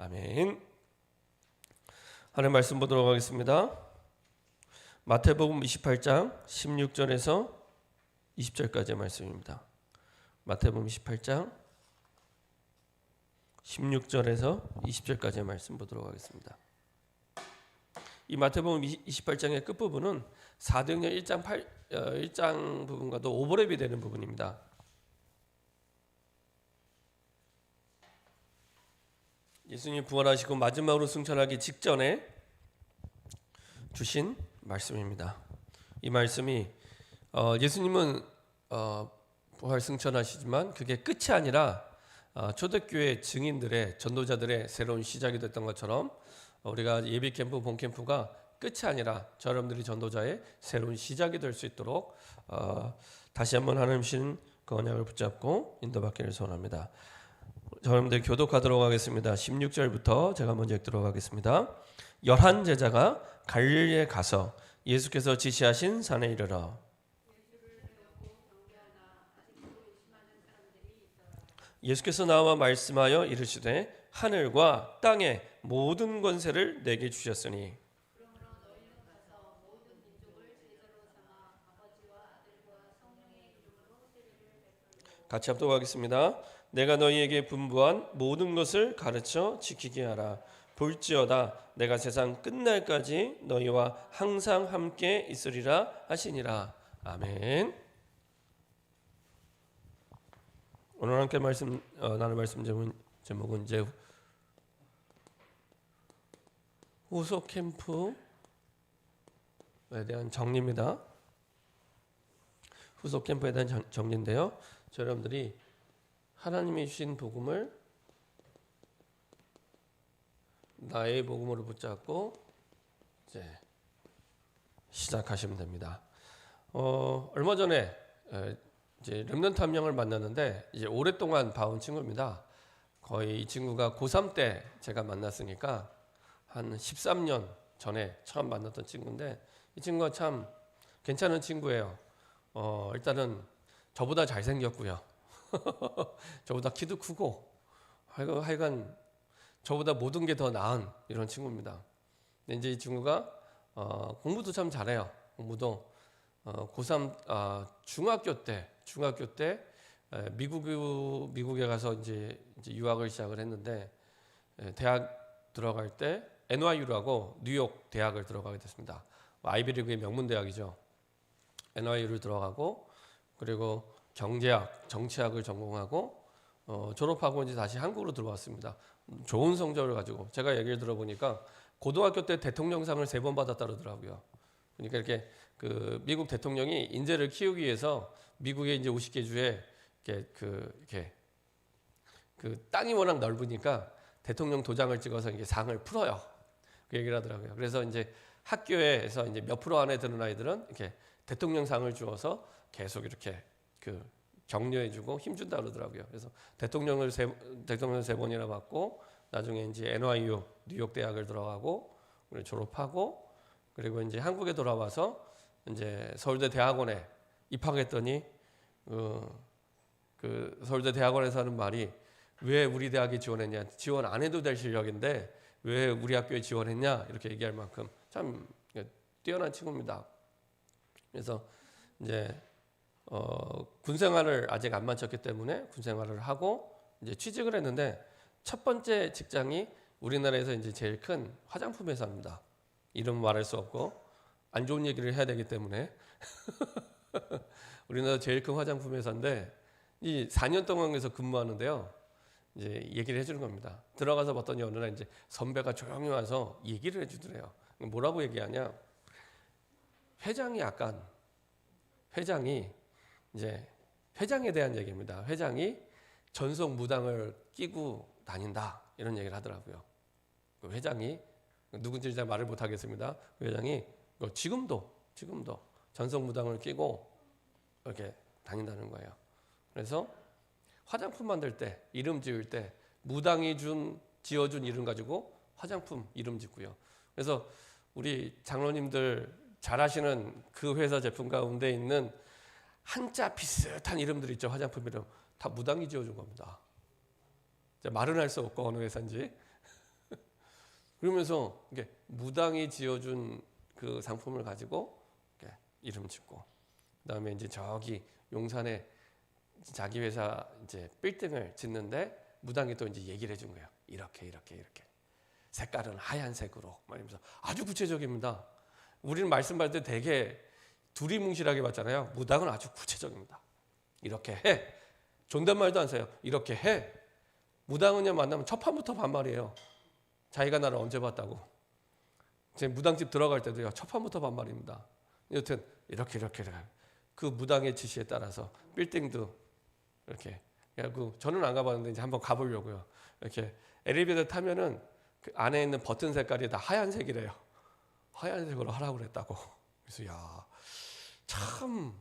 아멘. 하나님 말씀 보도록 하겠습니다. 마태복음 28장 16절에서 20절까지의 말씀입니다. 마태복음 28장 16절에서 20절까지의 말씀 보도록 하겠습니다. 이 마태복음 28장의 끝부분은 사도행전 1장 부분과도 오버랩이 되는 부분입니다. 예수님이 부활하시고 마지막으로 승천하기 직전에 주신 말씀입니다. 이 말씀이 예수님은 부활 승천하시지만 그게 끝이 아니라 초대교회 증인들의 전도자들의 새로운 시작이 됐던 것처럼 우리가 예비 캠프 본 캠프가 끝이 아니라 여러분들이 전도자의 새로운 시작이 될 수 있도록 다시 한번 하나님 주신 그 언약을 붙잡고 인도받기를 소원합니다. 여러분들 교독하도록 하겠습니다. 16절부터 제가 먼저 읽도록 하겠습니다. 11 제자가 갈릴리에 가서 예수께서 지시하신 산에 이르러 예수께서 나와 말씀하여 이르시되 하늘과 땅의 모든 권세를 내게 주셨으니 같이 합독 하겠습니다. 내가 너희에게 분부한 모든 것을 가르쳐 지키게 하라. 볼지어다 내가 세상 끝날까지 너희와 항상 함께 있으리라 하시니라. 아멘. 오늘 함께 나눌 말씀 제목은 이제 후속 캠프에 대한 정리입니다. 후속 캠프에 대한 정리인데요. 여러분들이 하나님이 주신 복음을 나의 복음으로 붙잡고 이제 시작하시면 됩니다. 얼마 전에 이제 렘넌트 한 명을 만났는데 이제 오랫동안 봐온 친구입니다. 거의 이 친구가 고3 때 제가 만났으니까 한 13년 전에 처음 만났던 친구인데 이 친구가 참 괜찮은 친구예요. 일단은 저보다 잘생겼고요. 저보다 키도 크고 하여간 저보다 모든 게 더 나은 이런 친구입니다. 근데 이제 이 친구가 공부도 참 잘해요. 공부도 고3 중학교 때 미국에 가서 이제 유학을 시작을 했는데 대학 들어갈 때 NYU라고 뉴욕 대학을 들어가게 됐습니다. 아이비리그의 명문 대학이죠. NYU를 들어가고 그리고 경제학, 정치학을 전공하고 졸업하고 이제 다시 한국으로 들어왔습니다. 좋은 성적을 가지고 제가 얘기를 들어보니까 고등학교 때 대통령상을 3번 받았다 그러더라고요. 그러니까 이렇게 그 미국 대통령이 인재를 키우기 위해서 미국의 이제 50개 주에 이렇게 그 땅이 워낙 넓으니까 대통령 도장을 찍어서 이게 상을 풀어요. 그 얘기를 하더라고요. 그래서 이제 학교에서 이제 몇 프로 안에 드는 아이들은 이렇게 대통령상을 주어서 계속 이렇게 그 격려해주고 힘준다 그러더라고요. 그래서 대통령을 세 번이나 받고 나중에 이제 NYU 뉴욕 대학을 들어가고 졸업하고 그리고 이제 한국에 돌아와서 이제 서울대 대학원에 입학했더니 그 서울대 대학원에서 하는 말이 왜 우리 대학에 지원했냐? 지원 안 해도 될 실력인데 왜 우리 학교에 지원했냐? 이렇게 얘기할 만큼 참 뛰어난 친구입니다. 그래서 이제 군 생활을 아직 안 마쳤기 때문에 군 생활을 하고 이제 취직을 했는데 첫 번째 직장이 우리나라에서 이제 제일 큰 화장품 회사입니다. 이름 말할 수 없고 안 좋은 얘기를 해야 되기 때문에 우리나라 제일 큰 화장품 회사인데 이 4년 동안에서 근무하는데요. 이제 얘기를 해주는 겁니다. 들어가서 봤더니 어느 날 이제 선배가 조용히 와서 얘기를 해주더래요. 뭐라고 얘기하냐? 회장이 이제 회장에 대한 얘기입니다. 회장이 전속 무당을 끼고 다닌다 이런 얘기를 하더라고요. 그 회장이 누군지 잘 말을 못 하겠습니다. 그 회장이 지금도 전속 무당을 끼고 이렇게 다닌다는 거예요. 그래서 화장품 만들 때 이름 지을 때 무당이 지어준 이름 가지고 화장품 이름 짓고요. 그래서 우리 장로님들 잘 아시는 그 회사 제품 가운데 있는 한자 비슷한 이름들 있죠. 화장품 이름 다 무당이 지어준 겁니다. 말은 할 수 없고 어느 회사인지 그러면서 이게 무당이 지어준 그 상품을 가지고 이렇게 이름 짓고, 그다음에 이제 저기 용산에 자기 회사 이제 빌딩을 짓는데 무당이 또 이제 얘기를 해준 거예요. 이렇게 색깔은 하얀색으로 말이면서 아주 구체적입니다. 우리는 말씀 받을 때 되게 두리뭉실하게 받잖아요. 무당은 아주 구체적입니다. 이렇게 해. 존댓말도 안 써요. 이렇게 해. 무당은요, 만나면 첫 판부터 반말이에요. 자기가 나를 언제 봤다고. 제 무당집 들어갈 때도요, 첫 판부터 반말입니다. 여튼 이렇게 그 무당의 지시에 따라서 빌딩도 이렇게. 저는 안 가봤는데 이제 한번 가보려고요. 이렇게 엘리베이터 타면은 그 안에 있는 버튼 색깔이 다 하얀색이래요. 하얀색으로 하라고 그랬다고. 그래서 야, 참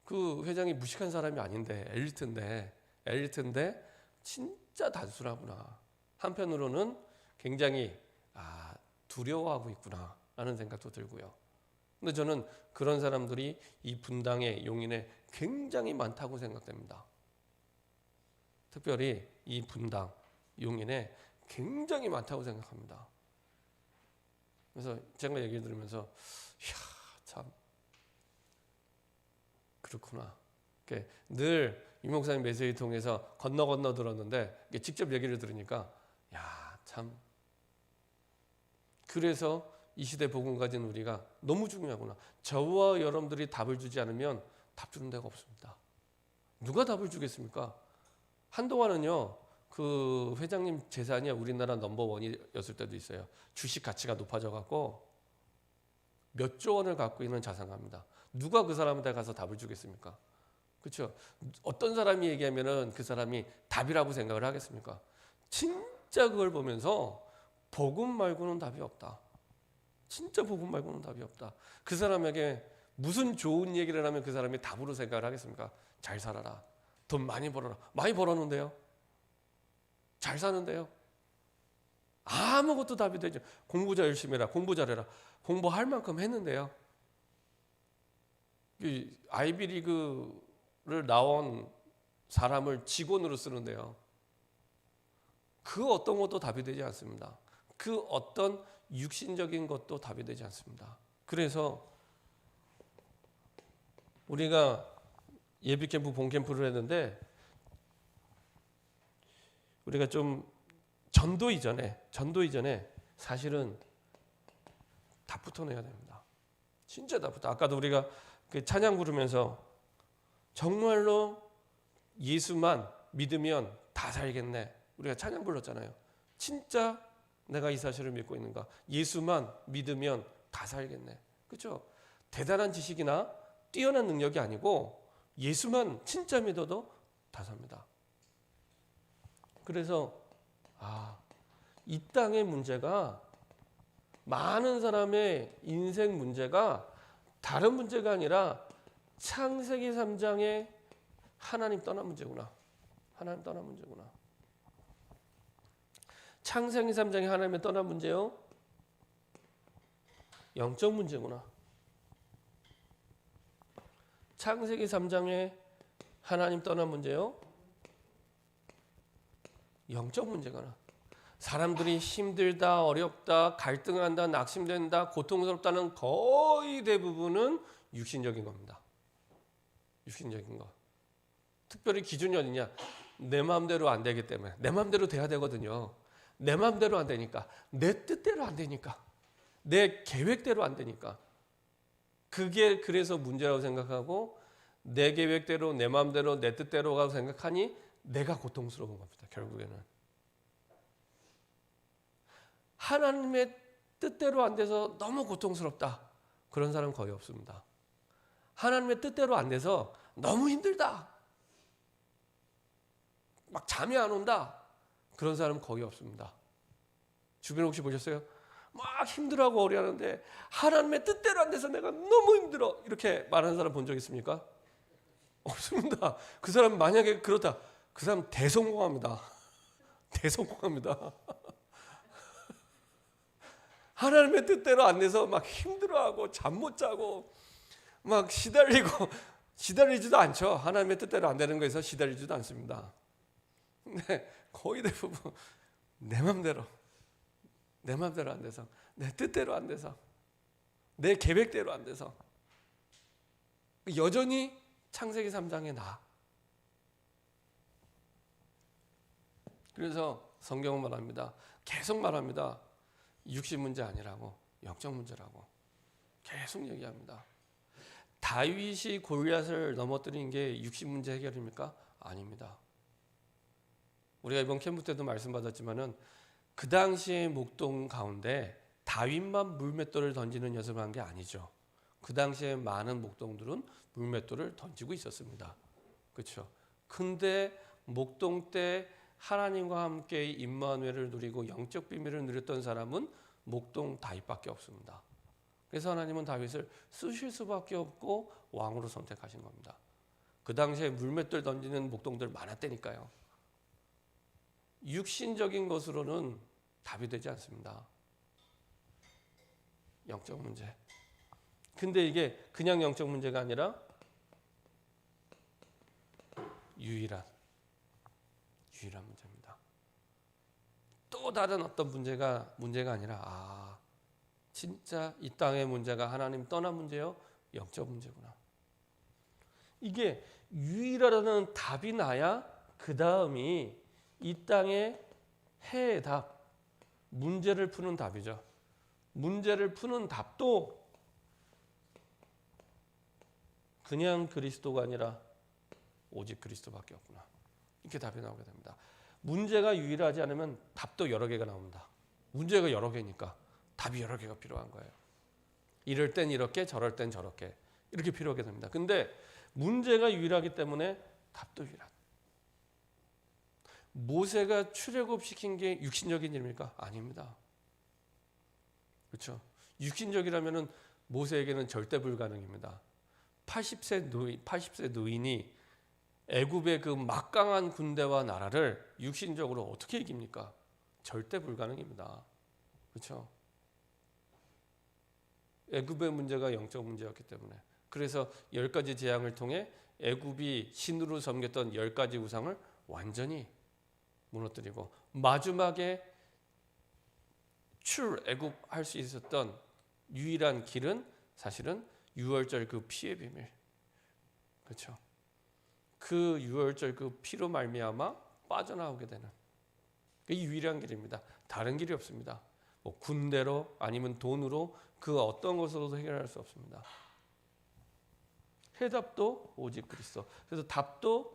그 회장이 무식한 사람이 아닌데 엘리트인데 진짜 단순하구나. 한편으로는 굉장히 두려워하고 있구나 라는 생각도 들고요. 근데 저는 그런 사람들이 이 분당의 용인에 굉장히 많다고 생각됩니다. 특별히 이 분당 용인에 굉장히 많다고 생각합니다. 그래서 제가 얘기를 들으면서 참 그렇구나. 늘 유 목사님 메시지 통해서 건너 들었는데 직접 얘기를 들으니까 참, 그래서 이 시대 복음 가진 우리가 너무 중요하구나. 저와 여러분들이 답을 주지 않으면 답 주는 데가 없습니다. 누가 답을 주겠습니까? 한동안은요, 그 회장님 재산이 우리나라 넘버원이었을 때도 있어요. 주식 가치가 높아져 갖고 몇 조 원을 갖고 있는 자산가입니다. 누가 그 사람한테 가서 답을 주겠습니까? 그렇죠? 어떤 사람이 얘기하면은 그 사람이 답이라고 생각을 하겠습니까? 진짜 그걸 보면서 복음 말고는 답이 없다. 진짜 복음 말고는 답이 없다. 그 사람에게 무슨 좋은 얘기를 하면 그 사람이 답으로 생각을 하겠습니까? 잘 살아라. 돈 많이 벌어라. 많이 벌었는데요. 잘 사는데요. 아무것도 답이 되죠. 공부 잘 열심히 해라. 공부 잘해라. 공부할 만큼 했는데요. 아이비리그를 나온 사람을 직원으로 쓰는데요. 그 어떤 것도 답이 되지 않습니다. 그 어떤 육신적인 것도 답이 되지 않습니다. 그래서 우리가 예비캠프 본캠프를 했는데 우리가 좀 전도 이전에 사실은 답부터 내야 됩니다. 진짜 답부터. 아까도 우리가 그 찬양 부르면서 정말로 예수만 믿으면 다 살겠네. 우리가 찬양 불렀잖아요. 진짜 내가 이 사실을 믿고 있는가? 예수만 믿으면 다 살겠네. 그렇죠? 대단한 지식이나 뛰어난 능력이 아니고 예수만 진짜 믿어도 다 삽니다. 그래서 이 땅의 문제가, 많은 사람의 인생 문제가 다른 문제가 아니라 창세기 3장의 하나님 떠난 문제구나. 하나님 떠난 문제구나. 창세기 3장의 하나님의 떠난 문제요, 영적 문제구나. 창세기 3장의 하나님 떠난 문제요, 영적 문제구나. 사람들이 힘들다, 어렵다, 갈등한다, 낙심된다, 고통스럽다는 거의 대부분은 육신적인 겁니다. 육신적인 거. 특별히 기준이 어디냐? 내 마음대로 안 되기 때문에. 내 마음대로 돼야 되거든요. 내 마음대로 안 되니까. 내 뜻대로 안 되니까. 내 계획대로 안 되니까. 그게 그래서 문제라고 생각하고 내 계획대로, 내 마음대로, 내 뜻대로가 생각하니 내가 고통스러운 겁니다. 결국에는. 하나님의 뜻대로 안 돼서 너무 고통스럽다. 그런 사람 거의 없습니다. 하나님의 뜻대로 안 돼서 너무 힘들다. 막 잠이 안 온다. 그런 사람 거의 없습니다. 주변에 혹시 보셨어요? 막 힘들어하고 어려하는데 하나님의 뜻대로 안 돼서 내가 너무 힘들어. 이렇게 말하는 사람 본 적 있습니까? 없습니다. 그 사람 만약에 그렇다. 그 사람 대성공합니다. 대성공합니다. 하나님의 뜻대로 안 돼서 막 힘들어하고 잠 못 자고 막 시달리지도 않죠. 하나님의 뜻대로 안 되는 거에서 시달리지도 않습니다. 근데 거의 대부분 내 맘대로 내 마음대로 안 돼서, 내 뜻대로 안 돼서, 내 계획대로 안 돼서 여전히 창세기 3장의 나. 그래서 성경은 말합니다. 계속 말합니다. 육신 문제 아니라고, 영적 문제라고 계속 얘기합니다. 다윗이 골리앗을 넘어뜨린 게 육신 문제 해결입니까? 아닙니다. 우리가 이번 캠프 때도 말씀받았지만은 그 당시의 목동 가운데 다윗만 물맷돌을 던지는 연습을 한 게 아니죠. 그 당시에 많은 목동들은 물맷돌을 던지고 있었습니다. 그렇죠? 근데 목동 때 하나님과 함께 임마누엘을 누리고 영적 비밀을 누렸던 사람은 목동 다윗밖에 없습니다. 그래서 하나님은 다윗을 쓰실 수밖에 없고 왕으로 선택하신 겁니다. 그 당시에 물맷돌 던지는 목동들 많았다니까요. 육신적인 것으로는 답이 되지 않습니다. 영적 문제. 근데 이게 그냥 영적 문제가 아니라 유일한 문제입니다. 또 다른 어떤 문제가 아니라 진짜 이 땅의 문제가 하나님 떠난 문제요? 영적 문제구나. 이게 유일하다는 답이 나야 그 다음이 이 땅의 해의 답, 문제를 푸는 답이죠. 문제를 푸는 답도 그냥 그리스도가 아니라 오직 그리스도밖에 없구나. 이렇게 답이 나오게 됩니다. 문제가 유일하지 않으면 답도 여러 개가 나옵니다. 문제가 여러 개니까 답이 여러 개가 필요한 거예요. 이럴 땐 이렇게, 저럴 땐 저렇게 이렇게 필요하게 됩니다. 근데 문제가 유일하기 때문에 답도 유일한. 모세가 출애굽시킨 게 육신적인 일입니까? 아닙니다. 그렇죠? 육신적이라면은 모세에게는 절대 불가능입니다. 80세 노인이 애굽의 그 막강한 군대와 나라를 육신적으로 어떻게 이깁니까? 절대 불가능입니다. 그렇죠? 애굽의 문제가 영적 문제였기 때문에. 그래서 10가지 재앙을 통해 애굽이 신으로 섬겼던 10가지 우상을 완전히 무너뜨리고 마지막에 출애굽할 수 있었던 유일한 길은 사실은 유월절 그 피의 비밀. 그렇죠? 그 유월절 그 피로 말미암아 빠져나오게 되는 그 유일한 길입니다. 다른 길이 없습니다. 뭐 군대로 아니면 돈으로 그 어떤 것으로도 해결할 수 없습니다. 해답도 오직 그리스도. 그래서 답도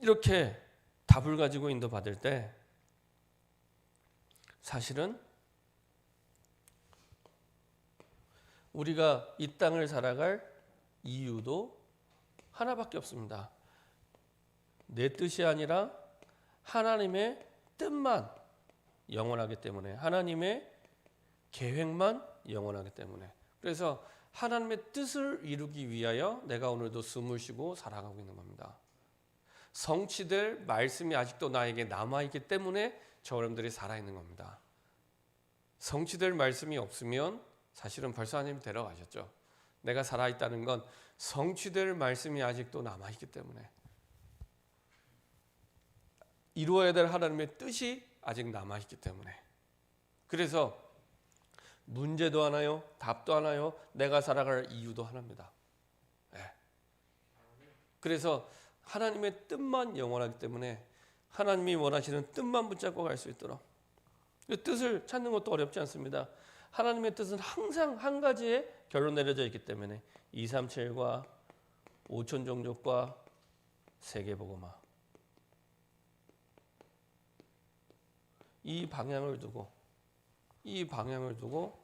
이렇게 답을 가지고 인도받을 때 사실은 우리가 이 땅을 살아갈 이유도 하나밖에 없습니다. 내 뜻이 아니라 하나님의 뜻만 영원하기 때문에, 하나님의 계획만 영원하기 때문에. 그래서 하나님의 뜻을 이루기 위하여 내가 오늘도 숨을 쉬고 살아가고 있는 겁니다. 성취될 말씀이 아직도 나에게 남아있기 때문에 저 여러분들이 살아있는 겁니다. 성취될 말씀이 없으면 사실은 벌써 하나님 데려가셨죠. 내가 살아있다는 건 성취될 말씀이 아직도 남아있기 때문에, 이루어야 될 하나님의 뜻이 아직 남아있기 때문에. 그래서 문제도 하나요, 답도 하나요, 내가 살아갈 이유도 하나입니다. 네. 그래서 하나님의 뜻만 영원하기 때문에 하나님이 원하시는 뜻만 붙잡고 갈 수 있도록, 그 뜻을 찾는 것도 어렵지 않습니다. 하나님의 뜻은 항상 한 가지에 결론 내려져 있기 때문에 237과 5천 종족과 세계복음화, 이 방향을 두고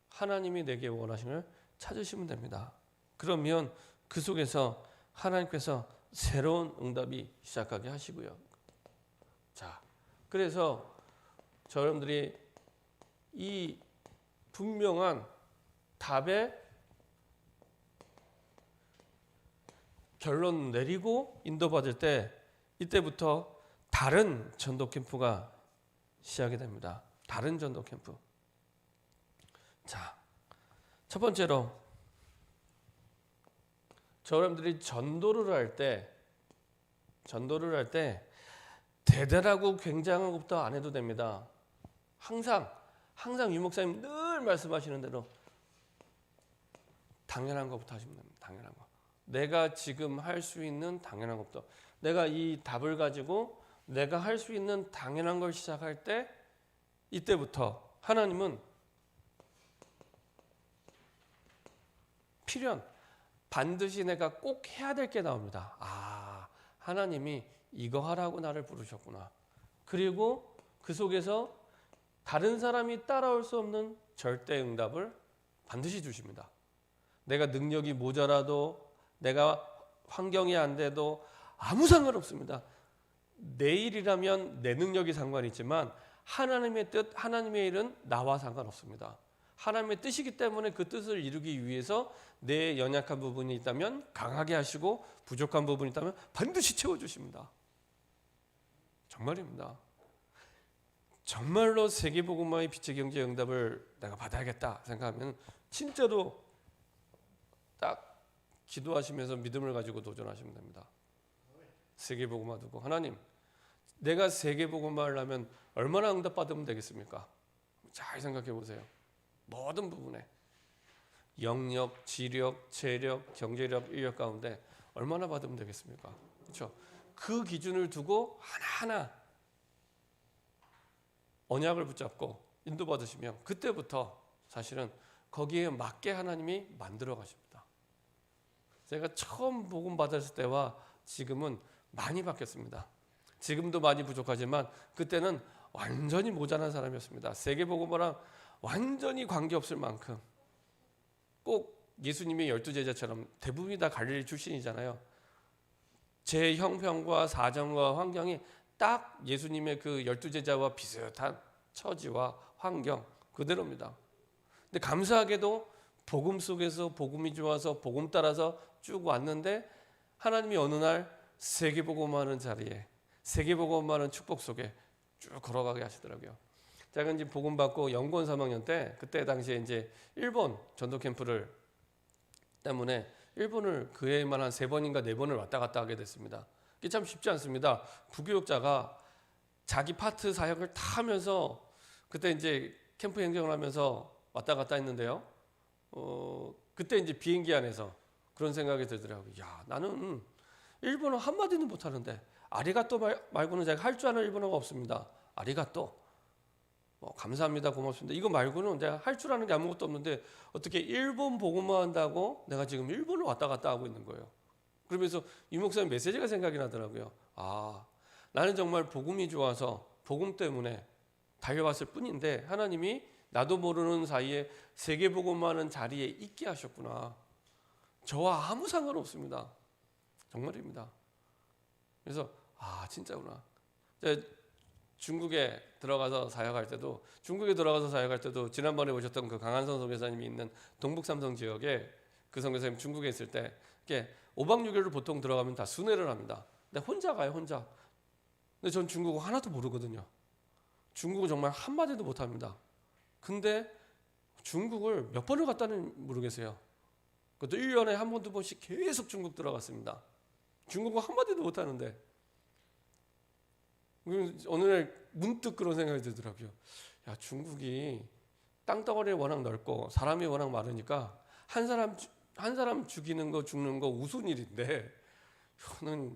하나님이 내게 원하심을 찾으시면 됩니다. 그러면 그 속에서 하나님께서 새로운 응답이 시작하게 하시고요. 자, 그래서 저 여러분들이 이 분명한 답에 결론 내리고 인도받을 때, 이때부터 다른 전도 캠프가 시작이 됩니다. 다른 전도 캠프. 자, 첫 번째로 저 여러분들이 전도를 할 때 전도를 할 때 대단하고 굉장한 것부터 안 해도 됩니다. 항상 유 목사님 늘 말씀하시는 대로 당연한 것부터 하시면 됩니다. 당연한 거. 내가 지금 할 수 있는 당연한 것부터. 내가 이 답을 가지고 내가 할 수 있는 당연한 걸 시작할 때 이때부터 하나님은 필연 반드시 내가 꼭 해야 될 게 나옵니다. 아, 하나님이 이거 하라고 나를 부르셨구나. 그리고 그 속에서 다른 사람이 따라올 수 없는 절대 응답을 반드시 주십니다. 내가 능력이 모자라도 내가 환경이 안 돼도 아무 상관없습니다. 내일이라면 내 능력이 상관이 있지만 하나님의 뜻, 하나님의 일은 나와 상관없습니다. 하나님의 뜻이기 때문에 그 뜻을 이루기 위해서 내 연약한 부분이 있다면 강하게 하시고 부족한 부분이 있다면 반드시 채워주십니다. 정말입니다. 정말로 세계복음화의 빛의 경제 응답을 내가 받아야겠다 생각하면 진짜로 딱 기도하시면서 믿음을 가지고 도전하시면 됩니다. 세계복음화 두고 하나님 내가 세계복음화를 하면 얼마나 응답받으면 되겠습니까? 잘 생각해 보세요. 모든 부분에 영역, 지력, 체력, 경제력, 인력 가운데 얼마나 받으면 되겠습니까? 그렇죠? 그 기준을 두고 하나하나 언약을 붙잡고 인도받으시면 그때부터 사실은 거기에 맞게 하나님이 만들어 가십니다. 제가 처음 복음 받았을 때와 지금은 많이 바뀌었습니다. 지금도 많이 부족하지만 그때는 완전히 모자란 사람이었습니다. 세계복음화랑 완전히 관계없을 만큼 꼭 예수님의 12제자처럼 대부분이 다 갈릴리 출신이잖아요. 제 형편과 사정과 환경이 딱 예수님의 그 12제자와 비슷한 처지와 환경 그대로입니다. 근데 감사하게도 복음 속에서 복음이 좋아서 복음 따라서 쭉 왔는데 하나님이 어느 날 세계복음화하는 자리에 세계복음화하는 축복 속에 쭉 걸어가게 하시더라고요. 제가 이제 복음 받고 연구원 3학년 때 그때 당시에 이제 일본 전도 캠프를 때문에 일본을 그 해에만 한 3번인가 4번을 왔다 갔다 하게 됐습니다. 이게 참 쉽지 않습니다. 부교육자가 자기 파트 사역을 다 하면서 그때 이제 캠프 행정을 하면서 왔다 갔다 했는데요. 그때 이제 비행기 안에서 그런 생각이 들더라고요. 야, 나는 일본어 한마디는 못하는데 아리가또 말고는 제가 할 줄 아는 일본어가 없습니다. 아리가또 감사합니다, 고맙습니다. 이거 말고는 내가 할 줄 아는 게 아무것도 없는데 어떻게 일본 복음화 한다고 내가 지금 일본을 왔다 갔다 하고 있는 거예요. 그러면서 이 목사님 메시지가 생각이 나더라고요. 아, 나는 정말 복음이 좋아서 복음 때문에 달려왔을 뿐인데 하나님이 나도 모르는 사이에 세계 복음화하는 자리에 있게 하셨구나. 저와 아무 상관없습니다. 정말입니다. 그래서 아, 진짜구나. 중국에 들어가서 사역할 때도 지난번에 오셨던 그 강한선 선교사님이 있는 동북 삼성 지역에 그 선교사님 중국에 있을 때 이렇게 5박 6일을 보통 들어가면 다 순회를 합니다. 근데 혼자 가요, 혼자. 근데 전 중국어 하나도 모르거든요. 중국어 정말 한마디도 못합니다. 근데 중국을 몇 번을 갔다는 모르겠어요. 그것도 1년에 한 번, 두 번씩 계속 중국 들어갔습니다. 중국어 한마디도 못하는데 어느 날 문득 그런 생각이 들더라고요. 야, 중국이 땅덩어리가 워낙 넓고 사람이 워낙 많으니까 한 사람 죽이는 거 죽는 거 우스운 일인데 저는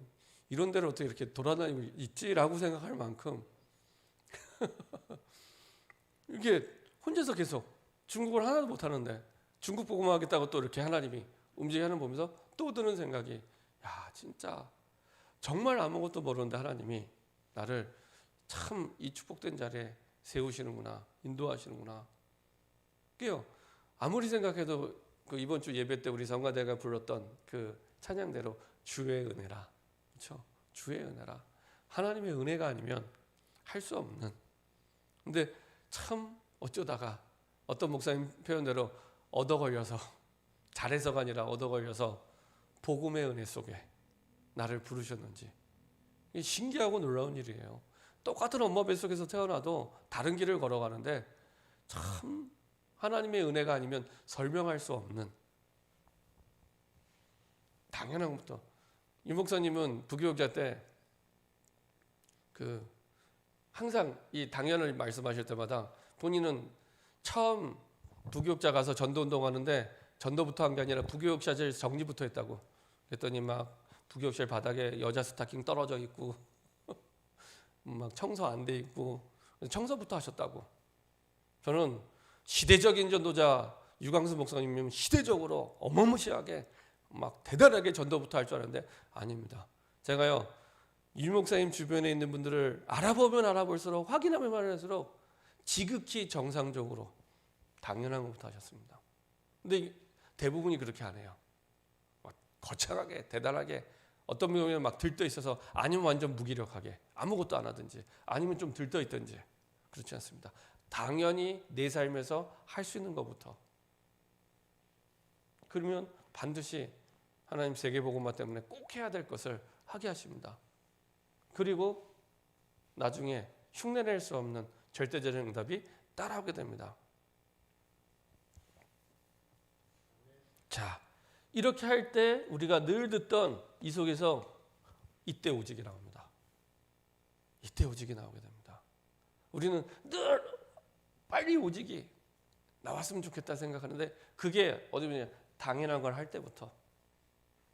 이런 데를 어떻게 이렇게 돌아다니고 있지라고 생각할 만큼 이게 혼자서 계속 중국어를 하나도 못하는데 중국 복음화 하겠다고 또 이렇게 하나님이 움직이는 거 보면서 또 드는 생각이 야, 진짜 정말 아무것도 모르는데 하나님이 나를 참 이 축복된 자리에 세우시는구나, 인도하시는구나. 그게요, 아무리 생각해도 그 이번 주 예배 때 우리 성가대가 불렀던 그 찬양대로 주의 은혜라, 그렇죠? 주의 은혜라. 하나님의 은혜가 아니면 할 수 없는. 근데 참 어쩌다가 어떤 목사님 표현대로 얻어 걸려서 잘해서가 아니라 얻어 걸려서 복음의 은혜 속에 나를 부르셨는지. 신기하고 놀라운 일이에요. 똑같은 엄마 뱃속에서 태어나도 다른 길을 걸어가는데 참 하나님의 은혜가 아니면 설명할 수 없는 당연한 것부터. 이 목사님은 부교육자 때 항상 이 당연을 말씀하실 때마다 본인은 처음 부교육자 가서 전도 운동하는데 전도부터 한 게 아니라 부교육자실 정리부터 했다고. 그랬더니 막 부교육실 바닥에 여자 스타킹 떨어져 있고 막 청소 안 돼 있고 청소부터 하셨다고. 저는 시대적인 전도자 유광수 목사님이면 시대적으로 어마무시하게 막 대단하게 전도부터 할 줄 알았는데 아닙니다. 제가요 유 목사님 주변에 있는 분들을 알아보면 알아볼수록 확인하면 할수록 지극히 정상적으로 당연한 것부터 하셨습니다. 근데 대부분이 그렇게 안 해요. 막 거창하게 대단하게 어떤 경우에는 막 들떠 있어서 아니면 완전 무기력하게 아무것도 안 하든지 아니면 좀 들떠 있든지 그렇지 않습니다. 당연히 내 삶에서 할 수 있는 것부터. 그러면 반드시 하나님 세계복음화 때문에 꼭 해야 될 것을 하게 하십니다. 그리고 나중에 흉내낼 수 없는 절대적인 응답이 따라오게 됩니다. 자, 이렇게 할 때 우리가 늘 듣던 이 속에서 이때 오직이 나옵니다. 이때 오직이 나오게 됩니다. 우리는 늘 빨리 오직이 나왔으면 좋겠다 생각하는데 그게 어디 보면 당연한 걸 할 때부터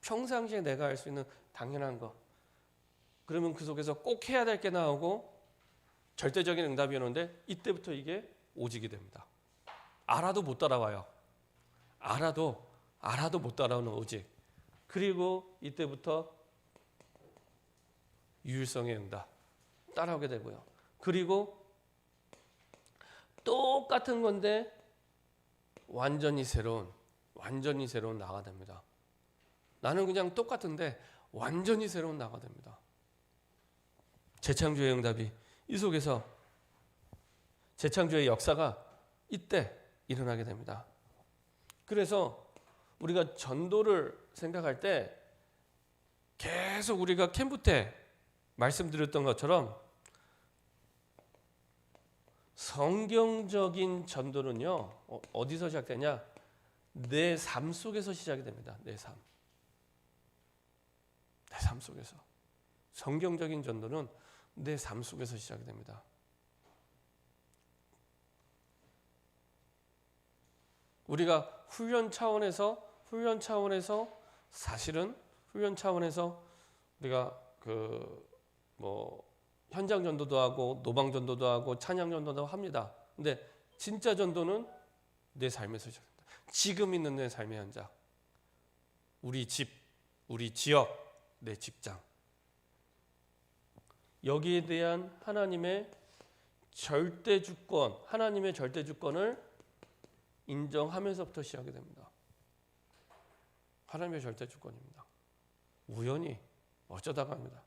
평상시에 내가 할 수 있는 당연한 거 그러면 그 속에서 꼭 해야 될 게 나오고 절대적인 응답이 오는데 이때부터 이게 오직이 됩니다. 알아도 못 따라와요. 알아도 못 따라오는 오직. 그리고 이때부터 유일성의 응답 따라오게 되고요. 그리고 똑같은 건데 완전히 새로운 나가 됩니다. 나는 그냥 똑같은데 완전히 새로운 나가 됩니다. 재창조의 응답이 이 속에서 재창조의 역사가 이때 일어나게 됩니다. 그래서 우리가 전도를 생각할 때 계속 우리가 캠프 때 말씀드렸던 것처럼 성경적인 전도는요 어디서 시작되냐? 내 삶 속에서 시작이 됩니다. 내 삶 속에서 성경적인 전도는 내 삶 속에서 시작이 됩니다. 우리가 훈련 차원에서 사실은 훈련 차원에서 우리가 현장 전도도 하고 노방 전도도 하고 찬양 전도도 합니다. 근데 진짜 전도는 내 삶에서 시작합니다. 지금 있는 내 삶의 현장, 우리 집, 우리 지역, 내 직장 여기에 대한 하나님의 절대 주권을 인정하면서부터 시작이 됩니다. 하나님의 절대 주권입니다. 우연히 어쩌다가 합니다.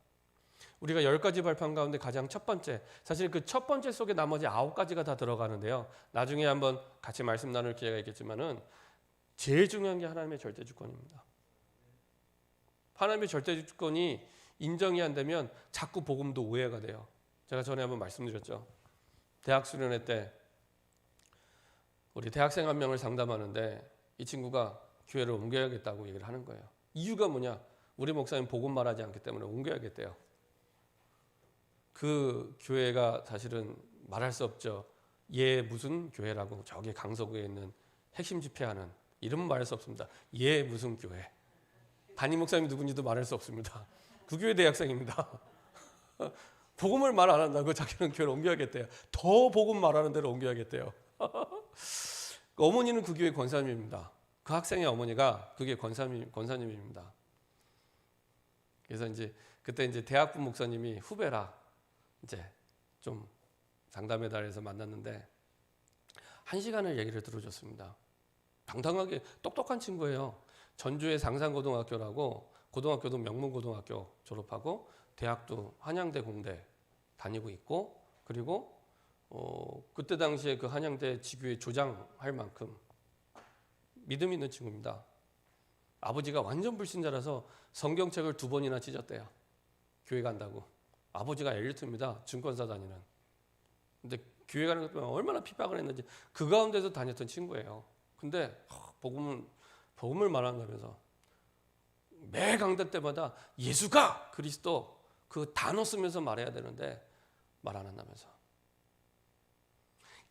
우리가 10가지 발판 가운데 가장 첫 번째, 사실 그 첫 번째 속에 나머지 9가지가 다 들어가는데요. 나중에 한번 같이 말씀 나눌 기회가 있겠지만은 제일 중요한 게 하나님의 절대 주권입니다. 하나님의 절대 주권이 인정이 안 되면 자꾸 복음도 오해가 돼요. 제가 전에 한번 말씀드렸죠. 대학 수련회 때 우리 대학생 한 명을 상담하는데 이 친구가 교회를 옮겨야겠다고 얘기를 하는 거예요. 이유가 뭐냐? 우리 목사님 복음 말하지 않기 때문에 옮겨야겠대요. 그 교회가 사실은 말할 수 없죠. 얘 무슨 교회라고 저기 강서구에 있는 핵심 집회하는 이름은 말할 수 없습니다. 얘 무슨 교회. 담임 목사님이 누군지도 말할 수 없습니다. 그 교회 대학생입니다. 복음을 말 안 한다고 자기는 교회를 옮겨야겠대요. 더 복음 말하는 데로 옮겨야겠대요. 어머니는 그 교회 권사님입니다. 그 학생의 어머니가 그게 권사님입니다. 그래서 그때 대학부 목사님이 후배라 좀 상담에 달해서 만났는데 1시간을 얘기를 들어줬습니다. 당당하게 똑똑한 친구예요. 전주의 상산고등학교라고 고등학교도 명문고등학교 졸업하고 대학도 한양대 공대 다니고 있고 그리고 그때 당시에 그 한양대 지교회 조장할 만큼 믿음 있는 친구입니다. 아버지가 완전 불신자라서 성경책을 2번이나 찢었대요. 교회 간다고. 아버지가 엘리트입니다. 증권사 다니는. 근데 교회 가는 것 때문에 얼마나 핍박을 했는지 그 가운데서 다녔던 친구예요. 근데 복음을 말한다면서 매 강단 때마다 예수가 그리스도 그 단어 쓰면서 말해야 되는데 말 안 한다면서.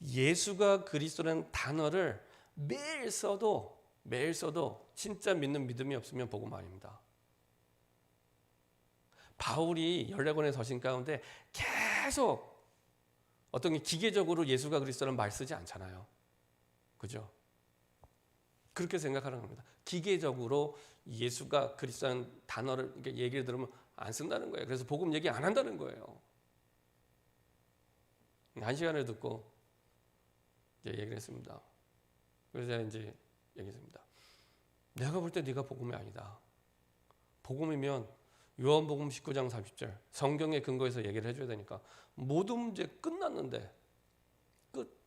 예수가 그리스도라는 단어를 매일 써도 진짜 믿는 믿음이 없으면 복음 아닙니다. 바울이 14권의 서신 가운데 계속 어떤 게 기계적으로 예수가 그리스도라는 말 쓰지 않잖아요. 그죠? 그렇게 생각하는 겁니다. 기계적으로 예수가 그리스도라는 단어를 얘기를 들으면 안 쓴다는 거예요. 그래서 복음 얘기 안 한다는 거예요. 한 시간을 듣고 이제 얘기를 했습니다. 그래서 제가 이제 얘기했습니다. 내가 볼 때 네가 복음이 아니다. 복음이면 요한복음 19장 30절 성경의 근거에서 얘기를 해줘야 되니까 모든 문제 끝났는데 끝.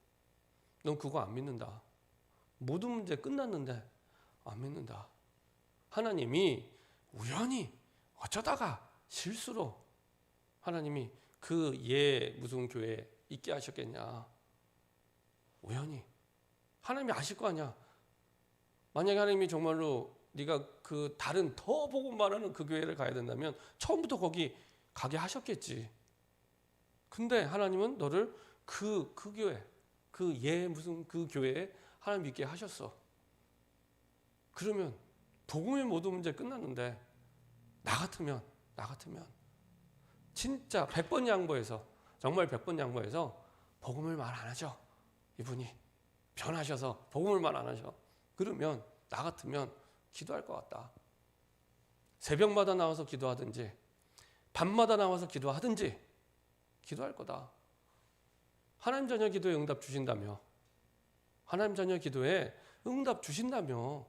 넌 그거 안 믿는다. 모든 문제 끝났는데 안 믿는다. 하나님이 우연히 어쩌다가 실수로 하나님이 그 무슨 교회에 있게 하셨겠냐. 우연히. 하나님이 아실 거 아니야. 만약에 하나님이 정말로 네가 그 다른 더 복음 말하는 그 교회를 가야 된다면 처음부터 거기 가게 하셨겠지. 근데 하나님은 너를 그 교회, 무슨 그 교회에 하나님 믿게 하셨어. 그러면 복음의 모든 문제 끝났는데 나 같으면 진짜 100번 양보해서 정말 100번 양보해서 복음을 말 안 하죠. 이분이 변하셔서 복음을 말 안 하셔. 그러면 나 같으면 기도할 것 같다. 새벽마다 나와서 기도하든지 밤마다 나와서 기도하든지 기도할 거다. 하나님 자녀 기도에 응답 주신다며, 하나님 자녀 기도에 응답 주신다며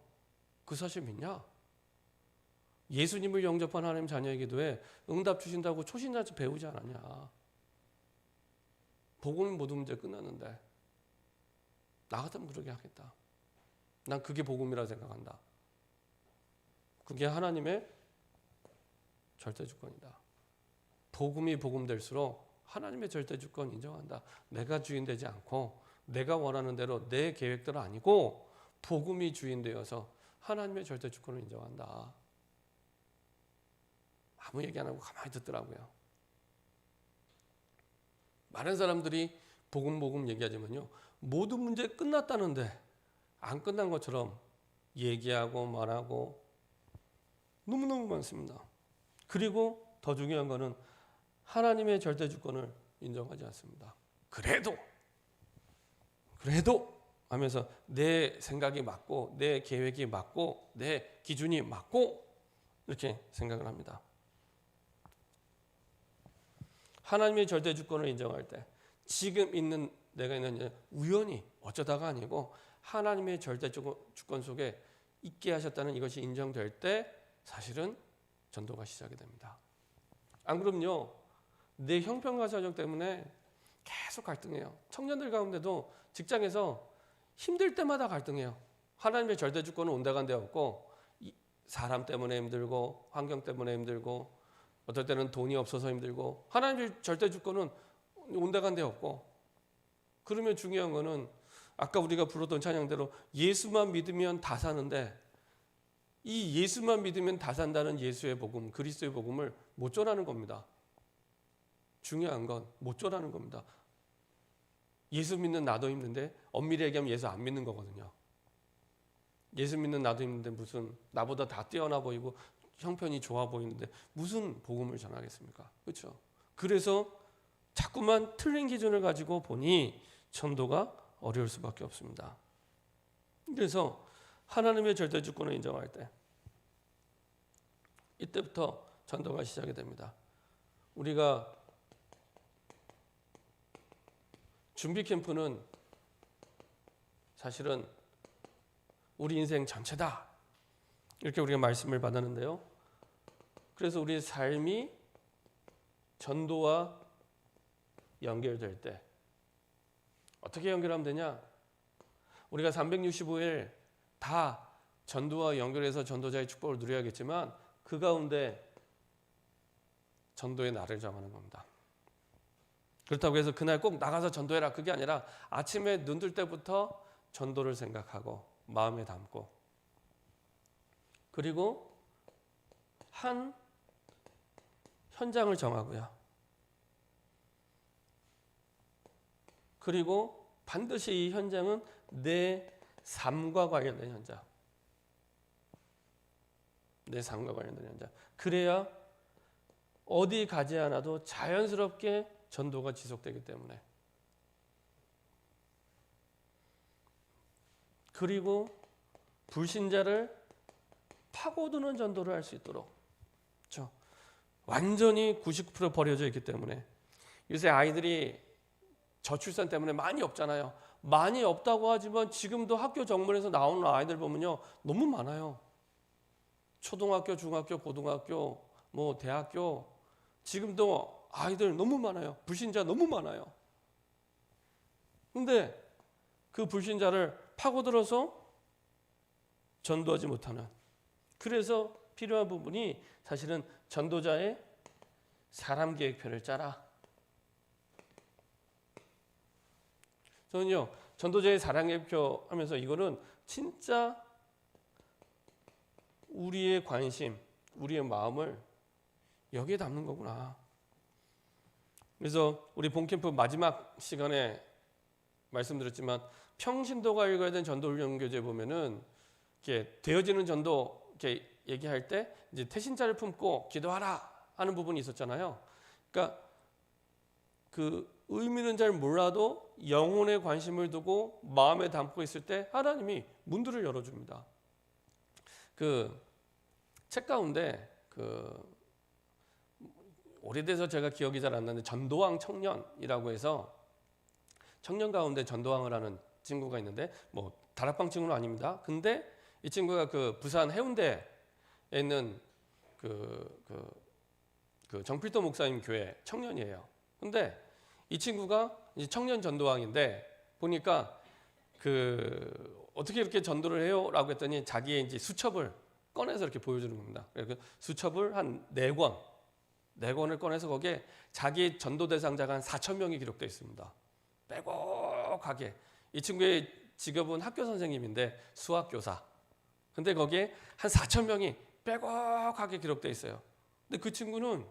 그 사실 믿냐? 예수님을 영접한 하나님 자녀의 기도에 응답 주신다고 초신자한테 배우지 않았냐? 복음은 모든 문제 끝났는데 나 같으면 그러게 하겠다. 난 그게 복음이라 생각한다. 그게 하나님의 절대 주권이다. 복음이 복음될수록 하나님의 절대 주권 인정한다. 내가 주인 되지 않고 내가 원하는 대로 내 계획대로 아니고 복음이 주인 되어서 하나님의 절대 주권을 인정한다. 아무 얘기 안 하고 가만히 듣더라고요. 많은 사람들이 복음 얘기하지만요, 모든 문제 끝났다는데 안 끝난 것처럼 얘기하고 말하고 너무너무 많습니다. 그리고 더 중요한 거는 하나님의 절대 주권을 인정하지 않습니다. 그래도 하면서 내 생각이 맞고 내 계획이 맞고 내 기준이 맞고 이렇게 생각을 합니다. 하나님의 절대 주권을 인정할 때 지금 있는 내가 있는 우연히 어쩌다가 아니고 하나님의 절대 주권 속에 있게 하셨다는 이것이 인정될 때 사실은 전도가 시작이 됩니다. 안 그럼요, 내 형편과 사정 때문에 계속 갈등해요. 청년들 가운데도 직장에서 힘들 때마다 갈등해요. 하나님의 절대 주권은 온데간데 없고 사람 때문에 힘들고 환경 때문에 힘들고 어떨 때는 돈이 없어서 힘들고 하나님의 절대 주권은 온데간데 없고. 그러면 중요한 거는 아까 우리가 부르던 찬양대로 예수만 믿으면 다 사는데 이 예수만 믿으면 다 산다는 예수의 복음, 그리스도의 복음을 못 전하는 겁니다. 중요한 건 못 전하는 겁니다. 예수 믿는 나도 힘든데 엄밀히 얘기하면 예수 안 믿는 거거든요. 예수 믿는 나도 힘든데 무슨 나보다 다 뛰어나 보이고 형편이 좋아 보이는데 무슨 복음을 전하겠습니까? 그렇죠? 그래서 자꾸만 틀린 기준을 가지고 보니 전도가 어려울 수밖에 없습니다. 그래서 하나님의 절대 주권을 인정할 때 이때부터 전도가 시작이 됩니다. 우리가 준비 캠프는 사실은 우리 인생 전체다. 이렇게 우리가 말씀을 받았는데요. 그래서 우리의 삶이 전도와 연결될 때 어떻게 연결하면 되냐? 우리가 365일 다 전도와 연결해서 전도자의 축복을 누려야겠지만 그 가운데 전도의 날을 정하는 겁니다. 그렇다고 해서 그날 꼭 나가서 전도해라 그게 아니라 아침에 눈 뜰 때부터 전도를 생각하고 마음에 담고 그리고 한 현장을 정하고요. 그리고 반드시 이 현장은 내 삶과 관련된 현장. 내 삶과 관련된 현장. 그래야 어디 가지 않아도 자연스럽게 전도가 지속되기 때문에. 그리고 불신자를 파고드는 전도를 할 수 있도록. 그렇죠? 완전히 99% 버려져 있기 때문에. 요새 아이들이 저출산 때문에 많이 없잖아요. 많이 없다고 하지만 지금도 학교 정문에서 나오는 아이들 보면요, 너무 많아요. 초등학교, 중학교, 고등학교, 뭐 대학교, 지금도 아이들 너무 많아요. 불신자 너무 많아요. 근데 그 불신자를 파고들어서 전도하지 못하는, 그래서 필요한 부분이 사실은 전도자의 사람 계획표를 짜라. 저는요, 전도자의 사랑 계획표 하면서 이거는 진짜 우리의 관심, 우리의 마음을 여기에 담는 거구나. 그래서 우리 본캠프 마지막 시간에 말씀드렸지만 평신도가 읽어야 되는 전도훈련교재 보면은 이렇게 되어지는 전도 이렇게 얘기할 때 이제 태신자를 품고 기도하라 하는 부분이 있었잖아요. 그러니까 그 의미는 잘 몰라도 영혼에 관심을 두고 마음에 담고 있을 때 하나님이 문들을 열어줍니다. 그 책 가운데 그 오래돼서 제가 기억이 잘 안 나는데 전도왕 청년이라고 해서 청년 가운데 전도왕을 하는 친구가 있는데 뭐 다락방 친구는 아닙니다. 근데 이 친구가 그 부산 해운대에 있는 그 정필도 목사님 교회 청년이에요. 근데 이 친구가 이제 청년 전도왕인데 보니까 그 어떻게 이렇게 전도를 해요라고 했더니 자기의 이제 수첩을 꺼내서 이렇게 보여주는 겁니다. 그래서 수첩을 한 4권을 꺼내서 거기에 자기 전도 대상자가 한 4,000명이 기록되어 있습니다. 빼곡하게. 이 친구의 직업은 학교 선생님인데 수학교사. 근데 거기에 한 4,000명이 빼곡하게 기록되어 있어요. 근데 그 친구는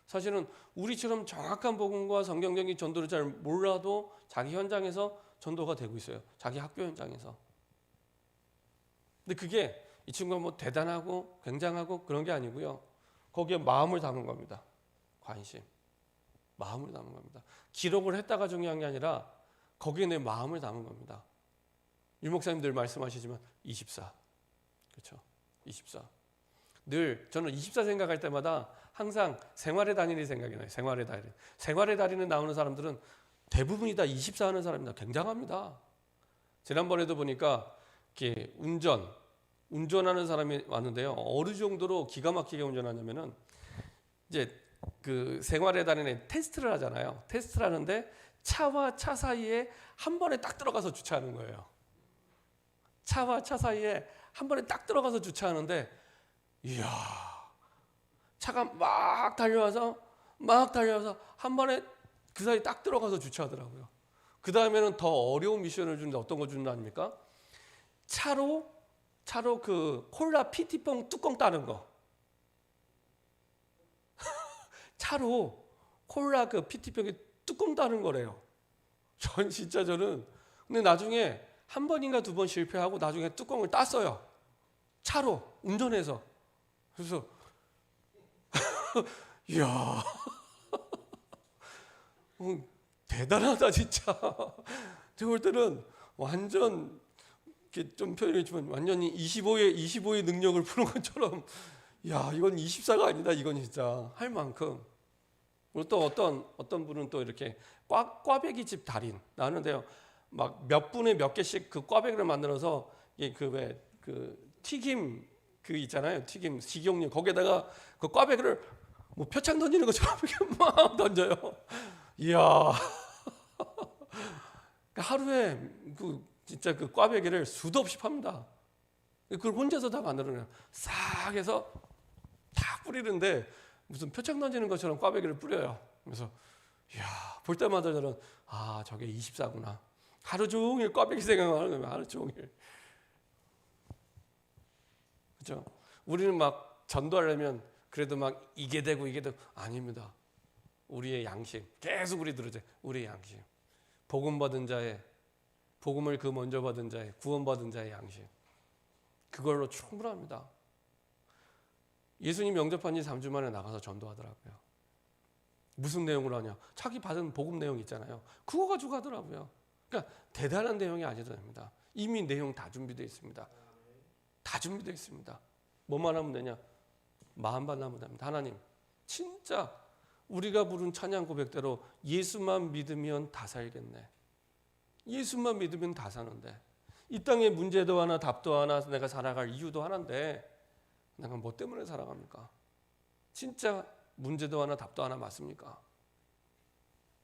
사실은 우리처럼 정확한 복음과 성경적인 전도를 잘 몰라도 자기 현장에서 전도가 되고 있어요. 자기 학교 현장에서. 근데 그게 이 친구가 뭐 대단하고 굉장하고 그런 게 아니고요. 거기에 마음을 담은 겁니다. 관심. 마음을 담은 겁니다. 기록을 했다가 중요한 게 아니라 거기에 내 마음을 담은 겁니다. 유 목사님들 말씀하시지만 24. 그렇죠? 24. 늘 저는 24 생각할 때마다 항상 생활의 단일이 생각이 나요. 생활의 단일. 생활의 단일에 나오는 사람들은 대부분이 다 24 하는 사람입니다. 굉장합니다. 지난번에도 보니까 이렇게 운전하는 사람이 왔는데요. 어느 정도로 기가 막히게 운전하냐면은 이제 그 생활의 단일에 테스트를 하잖아요. 테스트를 하는데 차와 차 사이에 한 번에 딱 들어가서 주차하는 거예요. 차와 차 사이에 한 번에 딱 들어가서 주차하는데 이야, 차가 막 달려와서 한 번에 그 사이 딱 들어가서 주차하더라고요. 그 다음에는 더 어려운 미션을 주는데 어떤 거 주는 거 아닙니까? 차로 그 콜라 PT병 뚜껑 따는 거. 차로 콜라 그 PT병에 뚜껑 따는 거래요. 저는 근데 나중에 한 번인가 2번 실패하고 나중에 뚜껑을 땄어요. 차로 운전해서. 그래서 이야, 대단하다 진짜. 제가 볼 때는 완전 이렇게 좀 표현했지만 완전히 25의 능력을 푸는 것처럼, 야 이건 24가 아니다. 이건 진짜 할 만큼. 그리고 또 어떤 분은 또 이렇게 꽈배기 집 달인 나는데요. 막 몇 분에 몇 개씩 그 꽈배기를 만들어서 그 튀김 그 있잖아요. 튀김 식용유 거기에다가 그 꽈배기를 뭐 표창 던지는 것처럼 이렇게 막 던져요. 이야. 하루에 진짜 그 꽈배기를 수도 없이 팝니다. 그걸 혼자서 다 만들어내요. 싹 해서 다 뿌리는데 무슨 표창 던지는 것처럼 꽈배기를 뿌려요. 그래서 이야, 볼 때마다 저는 저게 24구나. 하루 종일 꽈배기 생각하는 거예요. 하루 종일. 그렇죠? 우리는 막 전도하려면 그래도 막 이게 되고 아닙니다. 우리의 양심 계속 우리 들으죠. 우리의 양심. 복음 받은 자의, 복음을 그 먼저 받은 자의, 구원 받은 자의 양심. 그걸로 충분합니다. 예수님 영접한 지 3주 만에 나가서 전도하더라고요. 무슨 내용으로 하냐? 자기 받은 복음 내용 있잖아요. 그거 가지고 하더라고요. 그러니까 대단한 내용이 아니어도 됩니다. 이미 내용 다 준비되어 있습니다. 다 준비되어 있습니다. 뭐만 하면 되냐? 마음만 하면 됩니다. 하나님, 진짜 우리가 부른 찬양 고백대로 예수만 믿으면 다 살겠네. 예수만 믿으면 다 사는데, 이 땅에 문제도 하나 답도 하나 내가 살아갈 이유도 하나인데 내가 뭐 때문에 살아갑니까? 진짜 문제도 하나 답도 하나 맞습니까?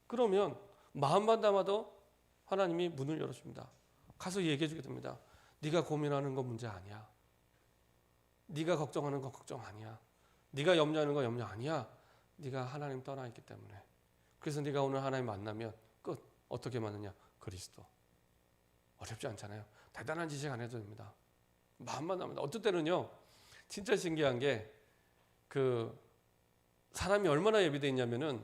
그러면 마음만 담아도 하나님이 문을 열어줍니다. 가서 얘기해 주게 됩니다. 네가 고민하는 거 문제 아니야. 네가 걱정하는 거 걱정 아니야. 네가 염려하는 거 염려 아니야. 네가 하나님 떠나 있기 때문에. 그래서 네가 오늘 하나님 만나면 끝. 어떻게 만나냐? 그리스도. 어렵지 않잖아요. 대단한 지식 안 해도 됩니다. 마음만 남니다. 어떨 때는요, 진짜 신기한 게 그 사람이 얼마나 예비되어 있냐면은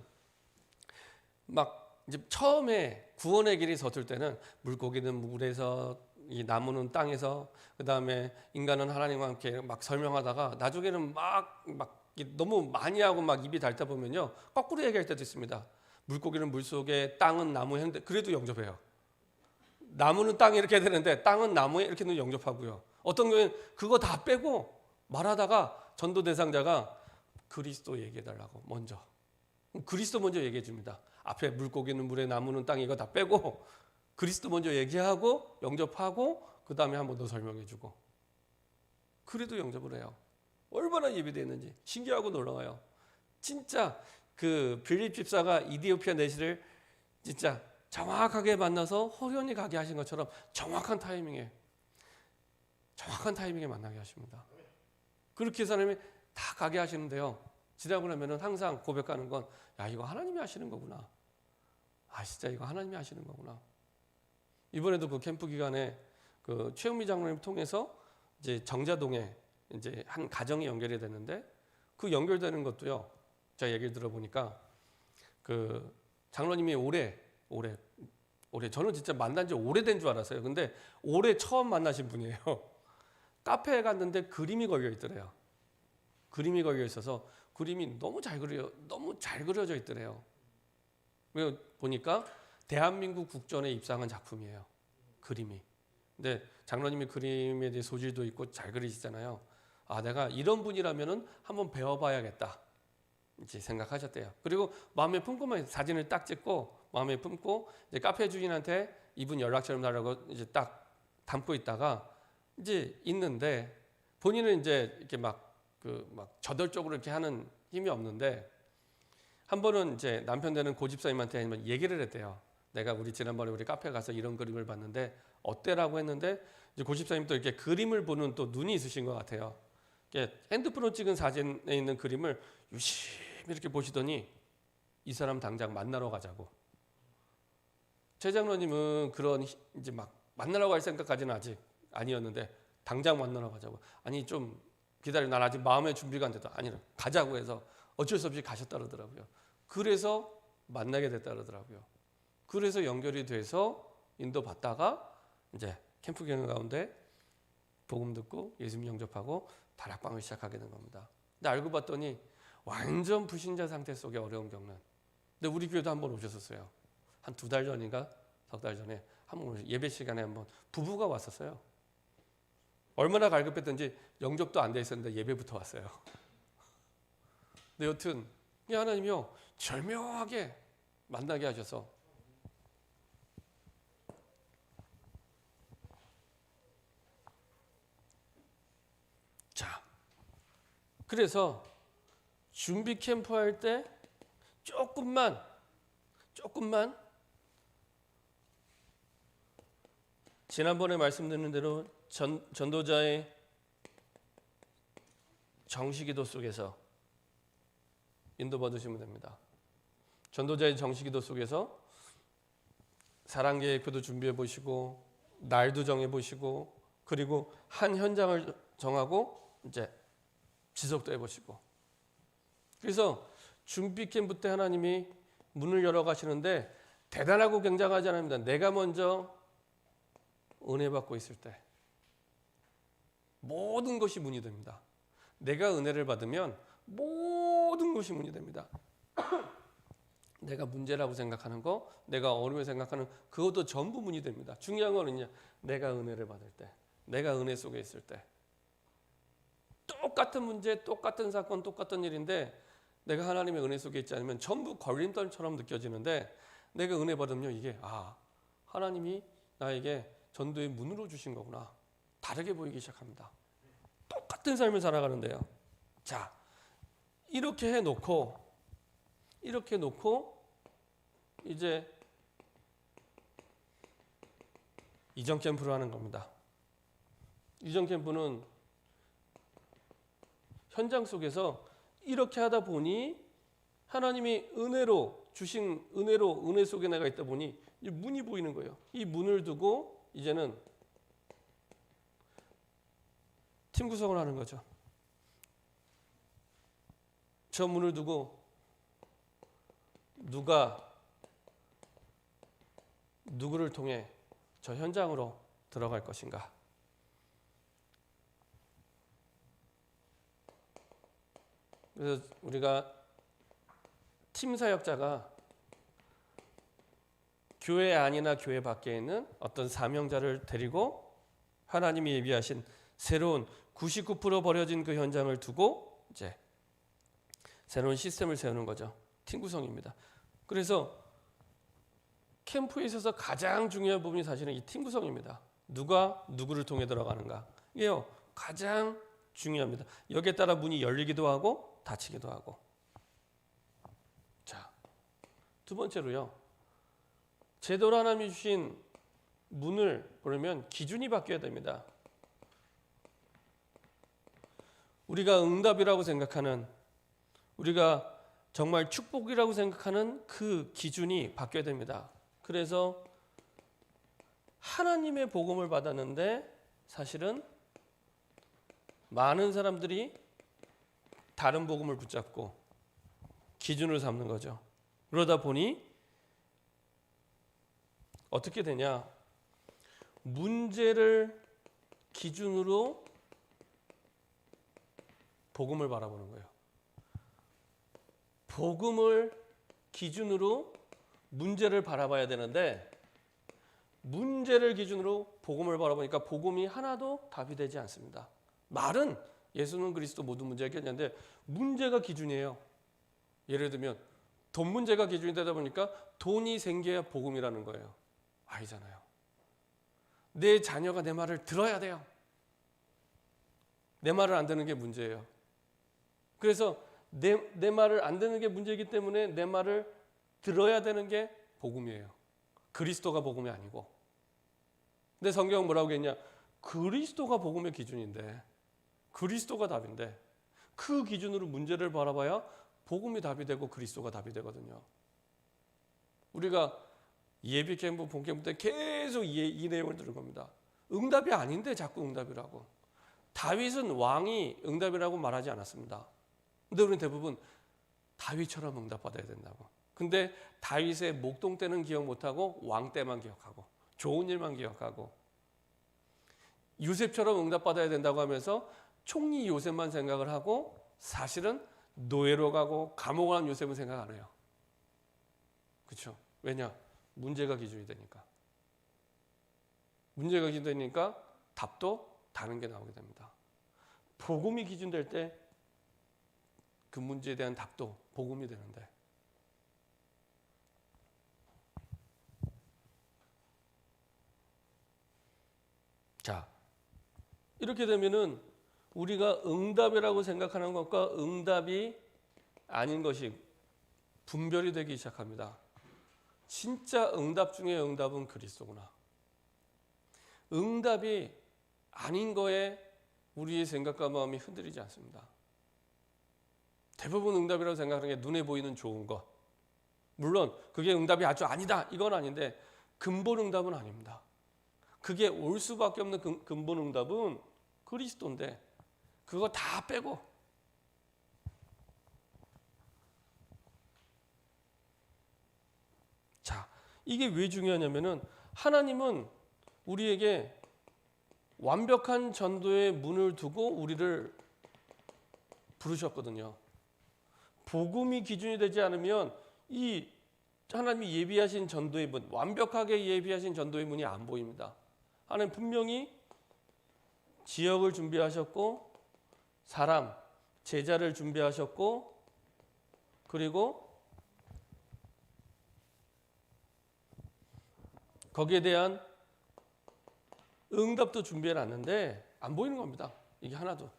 막 이제 처음에 구원의 길이 서툴 때는 물고기는 물에서, 이 나무는 땅에서, 그 다음에 인간은 하나님과 함께 막 설명하다가 나중에는 막 너무 많이 하고 막 입이 닳다 보면요, 거꾸로 얘기할 때도 있습니다. 물고기는 물속에, 땅은 나무에 했는데 그래도 영접해요. 나무는 땅에 이렇게 되는데 땅은 나무에 이렇게는 영접하고요. 어떤 경우에는 그거 다 빼고 말하다가 전도 대상자가 그리스도 얘기해달라고 먼저. 그리스도 먼저 얘기해 줍니다. 앞에 물고기는 물에, 나무는 땅에 이거 다 빼고 그리스도 먼저 얘기하고 영접하고 그 다음에 한 번 더 설명해 주고. 그래도 영접을 해요. 얼마나 예비되어 있는지 신기하고 놀라워요. 진짜 그 빌립 집사가 이디오피아 내시를 진짜 정확하게 만나서 호련히 가게 하신 것처럼 정확한 타이밍에 만나게 하십니다. 그렇게 사람이 다 가게 하시는데요, 지나고 나면은 항상 고백하는 건, 야, 이거 하나님이 하시는 거구나. 아, 진짜 이거 하나님이 하시는 거구나. 이번에도 그 캠프 기간에 그 최은미 장로님 통해서 이제 정자동에 이제 한 가정이 연결이 됐는데, 그 연결되는 것도요, 제가 얘기를 들어보니까 그 장로님이 올해 저는 진짜 만난 지 오래된 줄 알았어요. 근데 올해 처음 만나신 분이에요. 카페에 갔는데 그림이 걸려 있더래요. 그림이 걸려 있어서 그림이 너무 잘 그려져 있더래요. 보니까 대한민국 국전에 입상한 작품이에요. 그림이. 근데 장로님이 그림에 대해 소질도 있고 잘 그리시잖아요. 아, 내가 이런 분이라면은 한번 배워봐야겠다, 이제 생각하셨대요. 그리고 마음에 품고만 사진을 딱 찍고 마음에 품고 이제 카페 주인한테 이분 연락처 좀 달라고 이제 딱 담고 있다가 이제 있는데, 본인은 이제 이렇게 막 저돌적으로 이렇게 하는 힘이 없는데, 한 번은 이제 남편 되는 고집사님한테 얘기를 했대요. 내가 지난번에 우리 카페 가서 이런 그림을 봤는데 어때라고 했는데, 이제 고집사님 또 이렇게 그림을 보는 또 눈이 있으신 것 같아요. 이렇게 핸드폰으로 찍은 사진에 있는 그림을 유심히 이렇게 보시더니 이 사람 당장 만나러 가자고. 최 장로님은 그런 이제 막 만나러 갈 생각까지는 아직 아니었는데 당장 만나러 가자고. 아니 좀 기다려, 난 아직 마음의 준비가 안 됐다. 아니 가자고 해서 어쩔 수 없이 가셨다 그러더라고요. 그래서 만나게 됐다 그러더라고요. 그래서 연결이 돼서 인도 받다가 이제 캠프 경영 가운데 복음 듣고 예수님 영접하고 다락방을 시작하게 된 겁니다. 근데 알고 봤더니 완전 불신자 상태 속에 어려움 겪는. 근데 우리 교회도 한번 오셨었어요. 한 2달 전인가 3달 전에 한번 예배 시간에 한번 부부가 왔었어요. 얼마나 갈급했던지 영접도 안 돼 있었는데 예배부터 왔어요. 근데 여튼 이 하나님이요, 절묘하게 만나게 하셔서 자, 그래서 준비 캠프 할 때 조금만 지난번에 말씀드린 대로 전도자의 정시기도 속에서 인도받으시면 됩니다. 전도자의 정시기도 속에서 사랑계획표도 준비해 보시고 날도 정해 보시고 그리고 한 현장을 정하고 이제 지속도 해 보시고 그래서 준비 캠프 때 하나님이 문을 열어 가시는데 대단하고 굉장하지 않습니다. 내가 먼저 은혜 받고 있을 때 모든 것이 문이 됩니다. 내가 은혜를 받으면 모든 것이 문이 됩니다. 내가 문제라고 생각하는 거, 내가 어려움을 생각하는 그것도 전부 문이 됩니다. 중요한 거는요, 내가 은혜를 받을 때, 내가 은혜 속에 있을 때 똑같은 문제, 똑같은 사건, 똑같은 일인데 내가 하나님의 은혜 속에 있지 않으면 전부 걸림돌처럼 느껴지는데 내가 은혜 받으면 이게 하나님이 나에게 전도의 문으로 주신 거구나. 다르게 보이기 시작합니다. 똑같은 삶을 살아가는데요. 자, 이렇게 놓고 이제 이전 캠프를 하는 겁니다. 이전 캠프는 현장 속에서 이렇게 하다 보니 하나님이 은혜로 주신 은혜 속에 내가 있다 보니 이 문이 보이는 거예요. 이 문을 두고 이제는 팀 구성을 하는 거죠. 저 문을 두고 누가 누구를 통해 저 현장으로 들어갈 것인가? 그래서 우리가 팀 사역자가 교회 안이나 교회 밖에 있는 어떤 사명자를 데리고 하나님이 예비하신 새로운 99% 버려진 그 현장을 두고 이제 새로운 시스템을 세우는 거죠. 팀 구성입니다. 그래서 캠프에 있어서 가장 중요한 부분이 사실은 이 팀 구성입니다. 누가 누구를 통해 들어가는가. 이게요, 가장 중요합니다. 여기에 따라 문이 열리기도 하고 닫히기도 하고. 자, 두 번째로요. 제대로 하나님이 주신 문을 보려면 기준이 바뀌어야 됩니다. 우리가 응답이라고 생각하는, 우리가 정말 축복이라고 생각하는 그 기준이 바뀌어야 됩니다. 그래서 하나님의 복음을 받았는데 사실은 많은 사람들이 다른 복음을 붙잡고 기준을 삼는 거죠. 그러다 보니 어떻게 되냐? 문제를 기준으로 복음을 바라보는 거예요. 복음을 기준으로 문제를 바라봐야 되는데 문제를 기준으로 복음을 바라보니까 복음이 하나도 답이 되지 않습니다. 말은 예수는 그리스도 모든 문제 해결했는데 문제가 기준이에요. 예를 들면 돈 문제가 기준이 되다 보니까 돈이 생겨야 복음이라는 거예요. 아니잖아요. 내 자녀가 내 말을 들어야 돼요. 내 말을 안 듣는 게 문제예요. 그래서 내 말을 안 듣는 게 문제이기 때문에 내 말을 들어야 되는 게 복음이에요. 그리스도가 복음이 아니고. 근데 성경은 뭐라고 했냐? 그리스도가 복음의 기준인데, 그리스도가 답인데 그 기준으로 문제를 바라봐야 복음이 답이 되고 그리스도가 답이 되거든요. 우리가 예비 캠프, 본 캠프 때 계속 이 내용을 들은 겁니다. 응답이 아닌데 자꾸 응답이라고. 다윗은 왕이 응답이라고 말하지 않았습니다. 근데 우리는 대부분 다윗처럼 응답받아야 된다고. 근데 다윗의 목동 때는 기억 못하고 왕 때만 기억하고 좋은 일만 기억하고 요셉처럼 응답받아야 된다고 하면서 총리 요셉만 생각을 하고 사실은 노예로 가고 감옥 간 요셉은 생각 안 해요. 그렇죠? 왜냐? 문제가 기준이 되니까. 문제가 기준되니까 답도 다른 게 나오게 됩니다. 복음이 기준될 때 그 문제에 대한 답도 복음이 되는데 자, 이렇게 되면은 우리가 응답이라고 생각하는 것과 응답이 아닌 것이 분별이 되기 시작합니다. 진짜 응답 중에 응답은 그리스도구나. 응답이 아닌 거에 우리의 생각과 마음이 흔들리지 않습니다. 대부분 응답이라고 생각하는 게 눈에 보이는 좋은 것. 물론 그게 응답이 아주 아니다 이건 아닌데 근본 응답은 아닙니다. 그게 올 수밖에 없는 근본 응답은 그리스도인데 그거 다 빼고 이게 왜 중요하냐면은 하나님은 우리에게 완벽한 전도의 문을 두고 우리를 부르셨거든요. 복음이 기준이 되지 않으면 이 하나님이 예비하신 전도의 문, 완벽하게 예비하신 전도의 문이 안 보입니다. 하나님 분명히 지역을 준비하셨고 사람, 제자를 준비하셨고 그리고 거기에 대한 응답도 준비해놨는데 안 보이는 겁니다. 이게 하나도.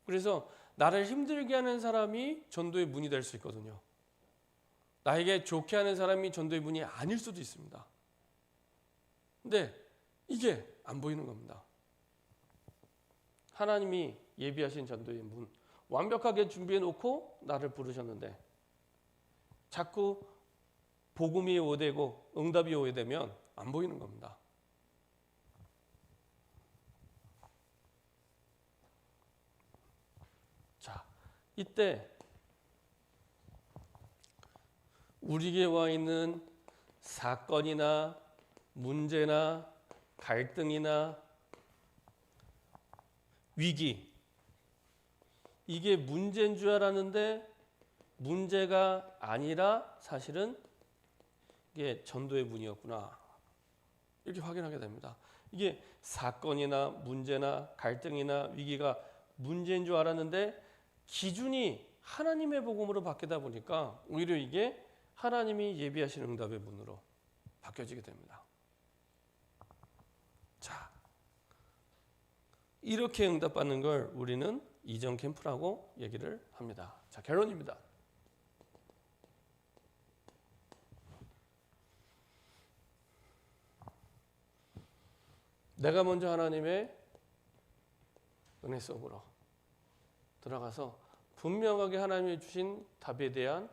그래서 나를 힘들게 하는 사람이 전도의 문이 될 수 있거든요. 나에게 좋게 하는 사람이 전도의 문이 아닐 수도 있습니다. 근데 이게 안 보이는 겁니다. 하나님이 예비하신 전도의 문 완벽하게 준비해 놓고 나를 부르셨는데 자꾸 복음이 오되고 응답이 오되면 안 보이는 겁니다. 자, 이때 우리에게 와 있는 사건이나 문제나 갈등이나 위기 이게 문제인 줄 알았는데 문제가 아니라 사실은 이게 전도의 문이었구나. 이렇게 확인하게 됩니다. 이게 사건이나 문제나 갈등이나 위기가 문제인 줄 알았는데 기준이 하나님의 복음으로 바뀌다 보니까 오히려 이게 하나님이 예비하신 응답의 문으로 바뀌어지게 됩니다. 자, 이렇게 응답받는 걸 우리는 이전 캠프라고 얘기를 합니다. 자, 결론입니다. 내가 먼저 하나님의 은혜 속으로 들어가서 분명하게 하나님이 주신 답에 대한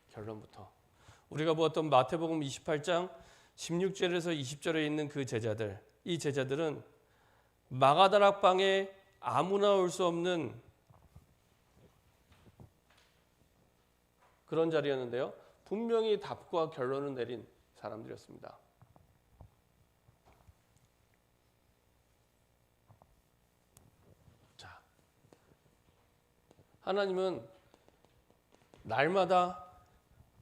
결론부터 우리가 보았던 마태복음 28장 16절에서 20절에 있는 그 제자들 이 제자들은 마가다락방에 아무나 올 수 없는 그런 자리였는데요. 분명히 답과 결론을 내린 사람들이었습니다. 자, 하나님은 날마다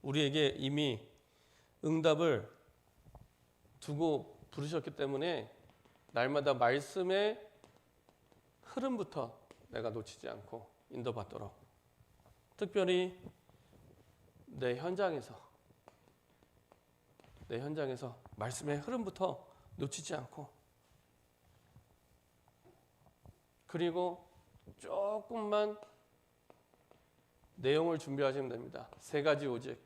우리에게 이미 응답을 두고 부르셨기 때문에 날마다 말씀의 흐름부터 내가 놓치지 않고 인도받도록 특별히 내 현장에서 말씀의 흐름부터 놓치지 않고 그리고 조금만 내용을 준비하시면 됩니다. 3가지 오직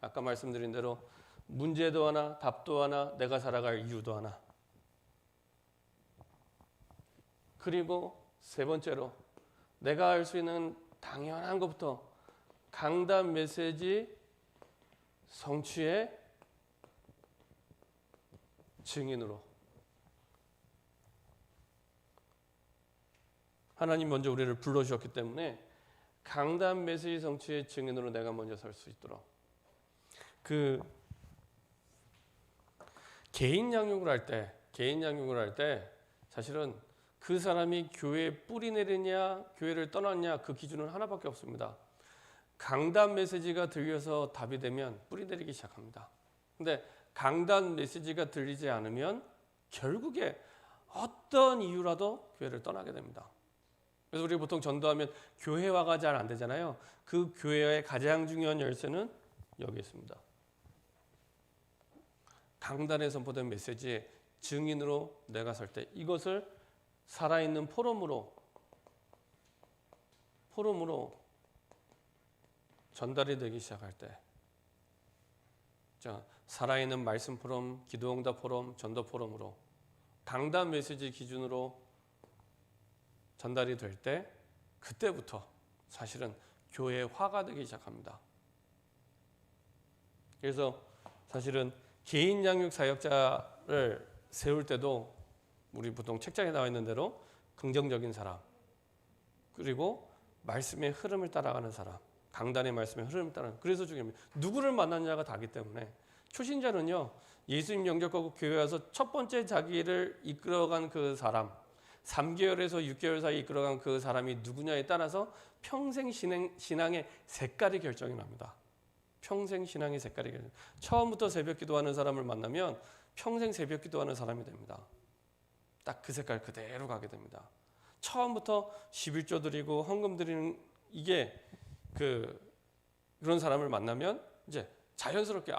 아까 말씀드린 대로 문제도 하나 답도 하나 내가 살아갈 이유도 하나 그리고 3번째로 내가 할 수 있는 당연한 것부터 강단 메시지 성취의 증인으로 하나님 먼저 우리를 불러주셨기 때문에 강단 메시지 성취의 증인으로 내가 먼저 설 수 있도록 그 개인 양육을 할 때 사실은 그 사람이 교회에 뿌리 내리냐 교회를 떠났냐 그 기준은 하나밖에 없습니다. 강단 메시지가 들려서 답이 되면 뿌리 내리기 시작합니다. 근데 강단 메시지가 들리지 않으면 결국에 어떤 이유라도 교회를 떠나게 됩니다. 그래서 우리 보통 전도하면 교회화가 잘 안 되잖아요. 그 교회의 가장 중요한 열쇠는 여기 있습니다. 강단에 선포된 메시지의 증인으로 내가 설 때 이것을 살아있는 포럼으로 전달이 되기 시작할 때 자, 살아있는 말씀 포럼, 기도응답 포럼, 전도 포럼으로 강단 메시지 기준으로 전달이 될 때 그때부터 사실은 교회의 화가 되기 시작합니다. 그래서 사실은 개인 양육 사역자를 세울 때도 우리 보통 책장에 나와 있는 대로 긍정적인 사람 그리고 말씀의 흐름을 따라가는 사람 강단의 말씀에 흐름을 따르는. 그래서 중요합니다. 누구를 만났냐가 다기 때문에 초신자는요, 예수님 영접하고 교회 와서 첫 번째 자기를 이끌어간 그 사람, 3개월에서 6개월 사이 이끌어간 그 사람이 누구냐에 따라서 평생 신앙의 색깔이 결정이 납니다. 평생 신앙의 색깔이 결정. 처음부터 새벽 기도하는 사람을 만나면 평생 새벽 기도하는 사람이 됩니다. 딱 그 색깔 그대로 가게 됩니다. 처음부터 11조 드리고 헌금 드리는 이게 그런 사람을 만나면 이제 자연스럽게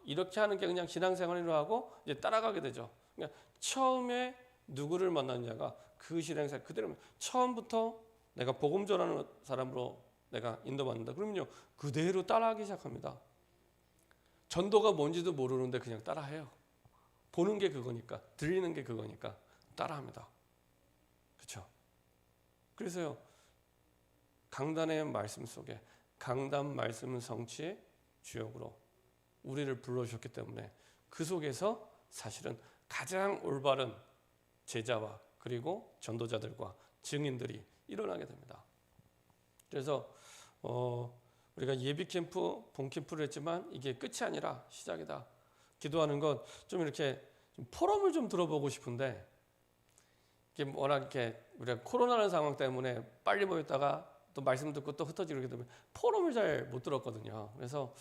이렇게 하는 게 그냥 신앙생활이로 하고 이제 따라가게 되죠. 그러니까 처음에 누구를 만났냐가 그 신앙생활 그대로 처음부터 내가 복음 전하는 사람으로 내가 인도받는다. 그러면요 그대로 따라하기 시작합니다. 전도가 뭔지도 모르는데 그냥 따라해요. 보는 게 그거니까, 들리는 게 그거니까 따라합니다. 그렇죠? 그래서요 강단의 말씀 속에 강단 말씀은 성취의 주역으로 우리를 불러주셨기 때문에 그 속에서 사실은 가장 올바른 제자와 그리고 전도자들과 증인들이 일어나게 됩니다. 그래서 우리가 예비 캠프, 본 캠프를 했지만 이게 끝이 아니라 시작이다. 기도하는 것 좀 이렇게 좀 포럼을 좀 들어보고 싶은데 이게 워낙 이렇게 우리가 코로나라는 상황 때문에 빨리 모였다가 또 말씀 듣고 또 흩어지게 되면 포럼을 잘 못 들었거든요. 그래서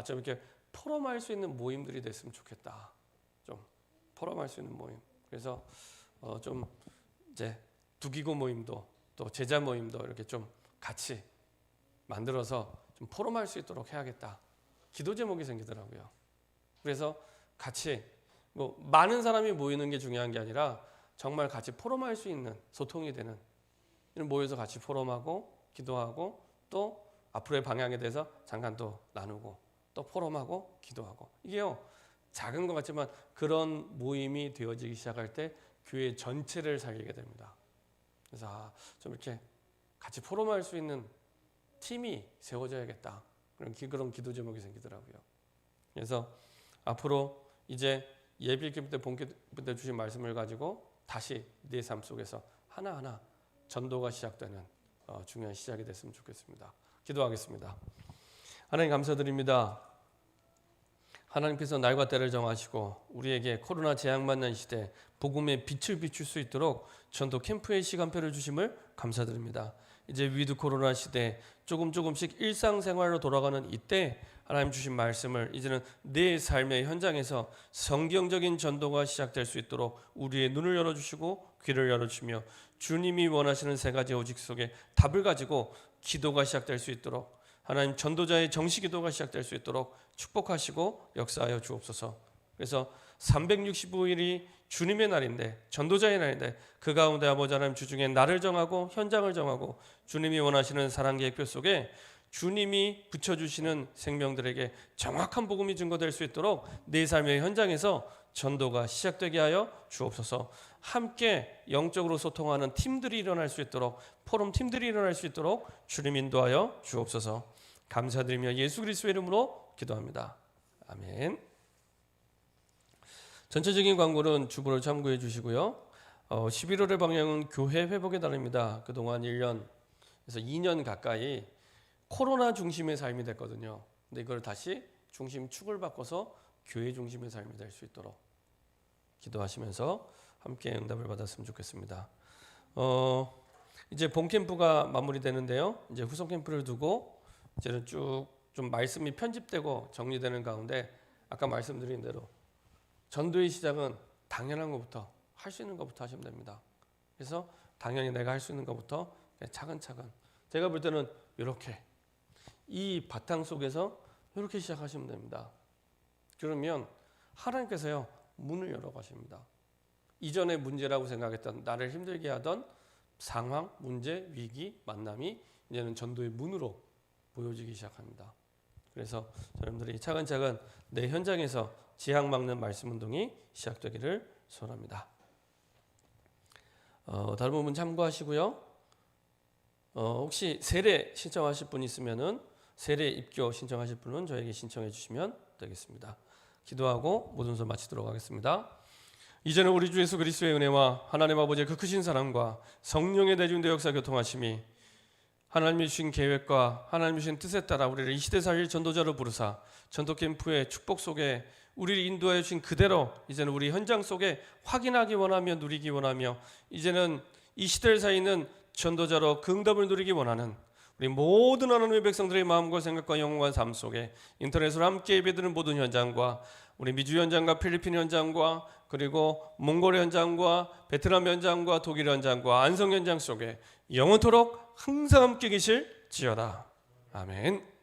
좀 이렇게 포럼할 수 있는 모임들이 됐으면 좋겠다. 좀 포럼할 수 있는 모임. 그래서 좀 이제 두기고 모임도 또 제자 모임도 이렇게 좀 같이 만들어서 좀 포럼할 수 있도록 해야겠다. 기도 제목이 생기더라고요. 그래서 같이 많은 사람이 모이는 게 중요한 게 아니라 정말 같이 포럼할 수 있는 소통이 되는 이런 모여서 같이 포럼하고 기도하고 또 앞으로의 방향에 대해서 잠깐 또 나누고 또 포럼하고 기도하고 이게요 작은 것 같지만 그런 모임이 되어지기 시작할 때 교회 전체를 살리게 됩니다. 그래서 좀 이렇게 같이 포럼할 수 있는 팀이 세워져야겠다. 그런 기도 제목이 생기더라고요. 그래서 앞으로 이제 예비 캠프 때 본 캠프 때 주신 말씀을 가지고 다시 내 삶 속에서 하나하나 전도가 시작되는 중요한 시작이 됐으면 좋겠습니다. 기도하겠습니다. 하나님 감사드립니다. 하나님께서 날과 때를 정하시고 우리에게 코로나 재앙받는 시대 복음의 빛을 비출 수 있도록 전도 캠프의 시간표를 주심을 감사드립니다. 이제 위드 코로나 시대 조금씩 일상생활로 돌아가는 이때 하나님 주신 말씀을 이제는 내 삶의 현장에서 성경적인 전도가 시작될 수 있도록 우리의 눈을 열어주시고 귀를 열어주시며 주님이 원하시는 세 가지 오직 속에 답을 가지고 기도가 시작될 수 있도록 하나님 전도자의 정시 기도가 시작될 수 있도록 축복하시고 역사하여 주옵소서. 그래서 365일이 주님의 날인데 전도자의 날인데 그 가운데 아버지 하나님 주중에 날을 정하고 현장을 정하고 주님이 원하시는 사랑 계획표 속에 주님이 붙여주시는 생명들에게 정확한 복음이 증거될 수 있도록 내 삶의 현장에서 전도가 시작되게 하여 주옵소서. 함께 영적으로 소통하는 팀들이 일어날 수 있도록 포럼 팀들이 일어날 수 있도록 주님 인도하여 주옵소서. 감사드리며 예수 그리스도의 이름으로 기도합니다. 아멘. 전체적인 광고는 주보를 참고해 주시고요. 11월의 방향은 교회 회복의 달입니다. 그동안 1년에서 2년 가까이 코로나 중심의 삶이 됐거든요. 근데 이걸 다시 축을 바꿔서 교회 중심의 삶이 될 수 있도록 기도하시면서 함께 응답을 받았으면 좋겠습니다. 이제 본 캠프가 마무리되는데요. 이제 후속 캠프를 두고 이제는 쭉 좀 말씀이 편집되고 정리되는 가운데 아까 말씀드린 대로 전도의 시작은 당연한 것부터 할 수 있는 것부터 하시면 됩니다. 그래서 당연히 내가 할 수 있는 것부터 차근차근 제가 볼 때는 이렇게 이 바탕 속에서 이렇게 시작하시면 됩니다. 그러면 하나님께서요 문을 열어 가십니다. 이전에 문제라고 생각했던 나를 힘들게 하던 상황, 문제, 위기, 만남이 이제는 전도의 문으로 보여지기 시작합니다. 그래서 여러분들이 차근차근 내 현장에서 지향 막는 말씀 운동이 시작되기를 소원합니다. 다른 부분 참고하시고요. 혹시 세례 신청하실 분 있으면은 세례 입교 신청하실 분은 저에게 신청해 주시면 되겠습니다. 기도하고 모든 수업 마치도록 하겠습니다. 이제는 우리 주 예수 그리스도의 은혜와 하나님 아버지의 그 크신 사랑과 성령의 대중대 역사 교통하심이 하나님이 주신 계획과 하나님이 주신 뜻에 따라 우리를 이 시대 살릴 전도자로 부르사 전도 캠프의 축복 속에 우리를 인도해 주신 그대로 이제는 우리 현장 속에 확인하기 원하며 누리기 원하며 이제는 이 시대를 살리는 전도자로 그 응답을 누리기 원하는 우리 모든 하나님의 백성들의 마음과 생각과 영혼과 삶 속에 인터넷으로 함께 예배드리는 모든 현장과 우리 미주 현장과 필리핀 현장과 그리고 몽골 현장과 베트남 현장과 독일 현장과 안성 현장 속에 영원토록 항상 함께 계실지어다. 아멘.